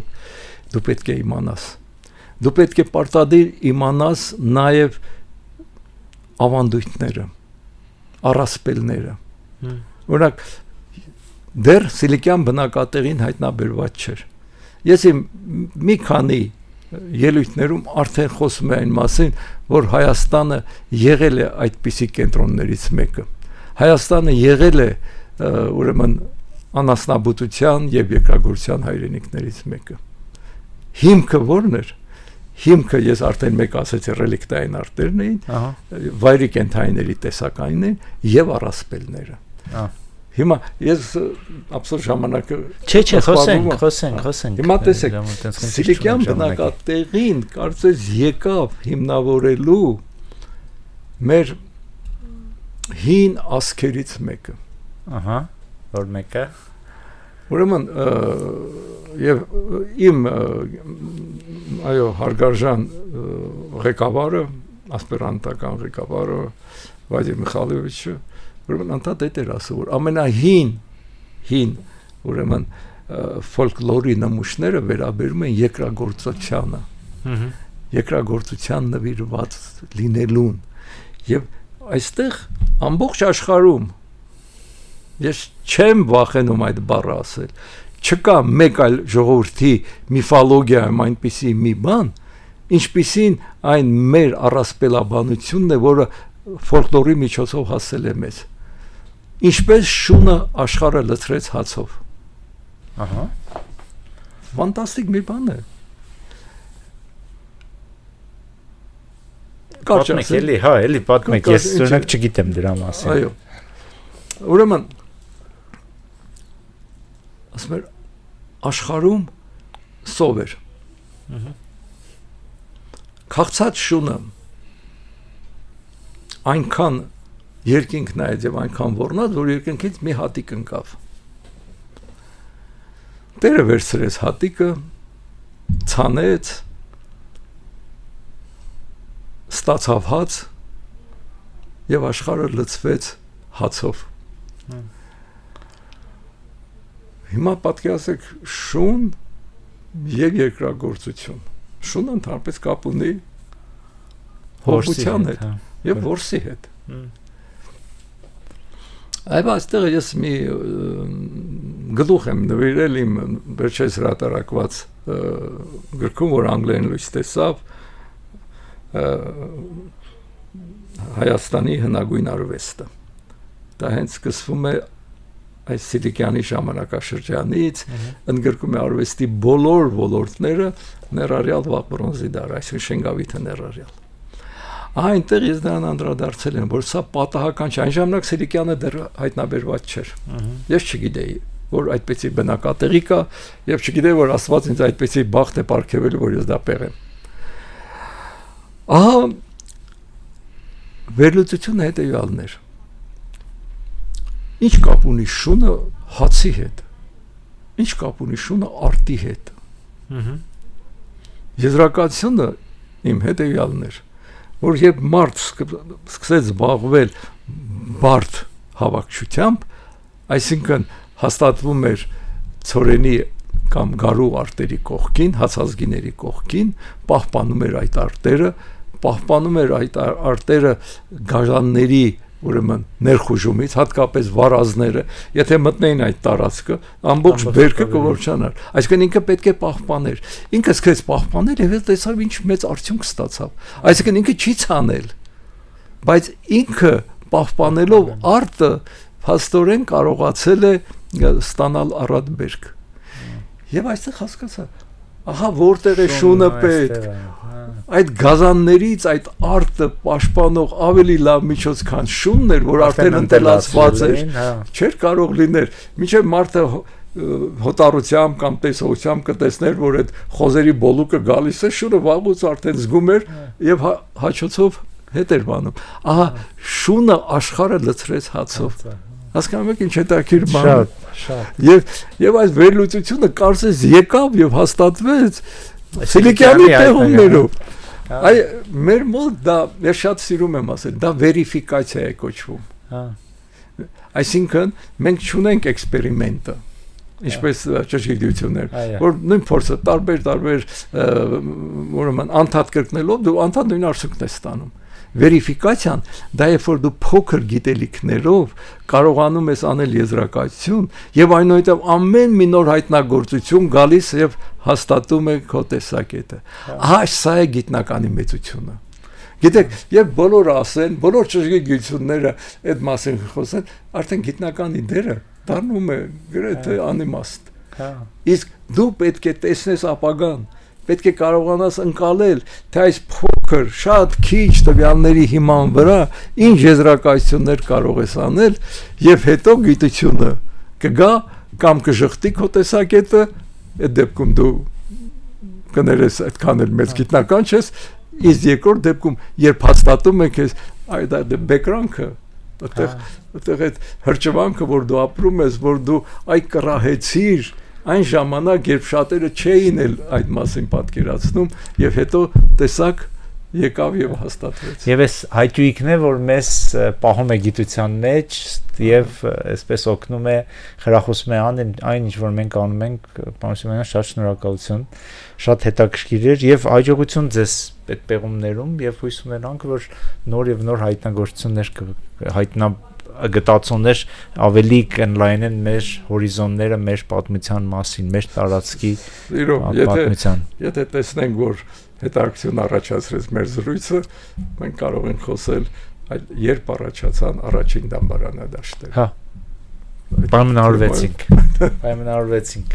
դու պետք է իմանաս։ Դու պետք է պարտադիր իմանաս նաև ավանդույթները, առասպելները։ Օրինակ դեռ սիլիկյան բնակատեղին հայտնաբերված չէր։ Ես մի քանի ելույթներում արդեն խոսում եմ այն մասին, որ Հայաստանը եղել է այդպիսի կենտրոններից մեկը։ Հայաստանը եղել է ուրեմն անասնաբուծության եւ երկրագործության հայրենիքներից մեկը։ Հիմքը ո՞րն էր։ Հիմքը ես արդեն մեկ ասեցի ռելիկտային արտերն էին, վայրի կենթայիների տեսականին են եւ առասպելները։ Հիմա ես absol ժամանակը Չէ, խոսենք։ Հիմա տեսեք, սիլիկյան բնակատեղին կարծես եկավ հիմնավորելու մեր հին ասքերից մեկը։ Ահա, որ մեկը։ Ուրեմն եւ իմ այո հարգարժան ղեկավարը, ասպիրանտական ղեկավարը Վադիմ Միխայլովիչը ուրեմն անդադ էր ասում, որ ամենահին ուրեմն ֆոլկլորի նմուշները վերաբերում են երկրագործությանը, երկրագործության նվիրված լինելուն, եւ այստեղ ամբողջ աշխարհում ես չեմ վախենում այդ բառը ասել, չկա մեկ այլ ժողովրդի միֆոլոգիայում այնպիսի մի բան, ինչպիսին այն մեր առասպելաբանությունն է, որը ֆոլկլորի միջոցով հասել է մեզ։ Ինչպես շունը աշխարհը լցրեց հացով։ Ահա։ Ֆանտաստիկ մի բան է։ Պատմեք էլի, հա, էլի պատմեք, ես օրինակ չգիտեմ դրա մասին։ Այո։ Ուրեմն ասում եմ աշխարհում սով էր։ Քաղցած շունը այնքան երկինք նայեց եւ այնքան ոռնաց, որ երկնքից մի հատիկ ընկավ։ Տերը վերցրեց հատիկը, ցանեց, ստացավ հաց եւ աշխարհը լցվեց հացով։ Հիմա պատկերացեք շուն եւ երկրագործություն։ Շունը ընդհանրապես կապ ունի հորության հետ եւ որսի հետ։ Այո, այստեղ ես մի գլուխ եմ նվիրել իմ վերջերս հրատարակված գրքում, որ անգլերեն լույս տեսավ, Հայաստանի հնագույն արվեստը։ Դա հենց սկսվում է այս Սիլիկյանի ժամանակաշրջանից, ընդգրկում է արվեստի բոլոր ոլորտները, ներառյալ վաղ բրոնզի դարը, այսինքն Շենգավիթը ներառյալ։ Այնտեղ ես նրան անդրադարձել եմ, որ սա պատահական չէ, այն ժամանակ Սիլիկյանը դեռ հայտնաբերված չէր։ Ես չգիտեի, որ այդպեսի բնակատեղի կա, եւ չգիտեի, որ Աստված ինձ այդպեսի բախտ է պարգևել, որ ես դա պեղեմ։ Ահա վերլուծությունը հետեւյալն էր։ Ինչ կապ ունի շունը հացի հետ։ Ինչ կապ ունի շունը արտի հետ։ Եզրակացությունը իմ հետեւյալն էր, որ երբ մարդ սկսեց զբաղվել բարդ հավաքչությամբ, այսինքն հաստատվում էր ցորենի կամ գարու արտերի կողքին, հացազգիների կողքին, պահպանում էր այդ արտերը, պահպանում էր այդ արտերը գազանների, ուրեմն ներխուժումից, հատկապես վարազները, եթե մտնեին այդ տարածքը, ամբողջ բերքը կորչանար։ Այսինքն ինքը պետք է պահպաներ։ Ինքը սկսեց պահպանել եւ տեսավ ինչ մեծ արդյունք ստացավ։ Այսինքն ինքը չի ցանել, բայց ինքը պահպանելով արտը փաստորեն կարողացել է ստանալ առատ բերք։ Եվ այստեղ հասկացա, ահա որտեղ է շունը պետք։ Այդ գազաններից այդ արտը պաշտպանող ավելի լավ միջոց քան շունն էր, որ արդեն ընտելացված էր, չէր կարող լինել։ Մինչև մարդը հոտառությամբ կամ տեսողությամբ կտեսներ, որ այդ խոզերի բոլուկը գալիս է, շունը վաղուց արդեն զգում էր եւ հաչոցով հետ էր բանում։ Ահա շունը աշխարհը լցրեց հացով։ Հասկանում եք ինչ հետաքրքիր բան է։ Եվ այս վերլուծությունը կարծես եկավ եւ հաստատվեց Սիլիկյանի տեղումներով։ Այ մեր մոտ դա ես շատ սիրում եմ ասել, դա վերիֆիկացիա է կոչվում։ Այսինքն մենք չունենք էքսպերիմենտը, ինչպես ճշգրտություններ, որ նույն փորձը տարբեր ուրեմն անդադ կրկնելով դու անդադ նույն արդյունքն ես ստանում։ Վերիֆիկացիան դա է, որ դու փոքր գիտելիքներով կարողանում ես անել եզրակացություն եւ այնուհետեւ ամեն մի նոր հայտնագործություն գալիս եւ հաստատում է քո տեսակետը։ Ահա սա է գիտնականի մեծությունը։ Գիտեք, երբ բոլորը ասեն, բոլոր ճշգրտությունները այդ մասին խոսեն, արդեն գիտնականի դերը դառնում է գրեթե անիմաստ։ Իսկ դու պետք է տեսնես ապագան, պետք է կարողանաս ընկալել, թե այս փոքր, շատ քիչ տվյալների հիման վրա ինչ եզրակացություններ կարող ես անել, եւ հետո գիտությունը կգա կամ կժխտի քո տեսակետը, այդ դեպքում դու կներես այդքան էլ մեծ գիտնական չես, իսկ երկրորդ դեպքում երբ հաստատում ես այդ բեքգրաունդը, այդտեղ այդ հրճվանքը, որ դու ապրում ես, որ դու այդ կռահեցիր այն ժամանակ, երբ շատերը չէին էլ այդ մասին պատկերացնում, եւ հետո տեսակ եկավ եւ հաստատվեց։ Եվ այս հայտույքն է, որ մեզ պահում է գիտության մեջ եւ այսպես օգնում է, խրախուսում է այն ինչ որ մենք անում ենք, պարոն Սիմոնյան, շատ շնորհակալություն, շատ հետաքրքիր էր եւ հաջողություն ձեզ այդ պեղումներում եւ հույս ունենանք, որ նոր եւ նոր հայտնագործություններ գտածոներ ավելի կընլայնեն մեր հորիզոնները, մեր պատմության մասին, մեր տարածքի պատմության։ Եթե տեսնենք, որ հետաքրքրություն առաջացրեց մեր զրույցը, մենք կարող ենք խոսել երբ առաջացան առաջին դամբարանադաշտերը։ Հա։ Պայմանավորվեցինք։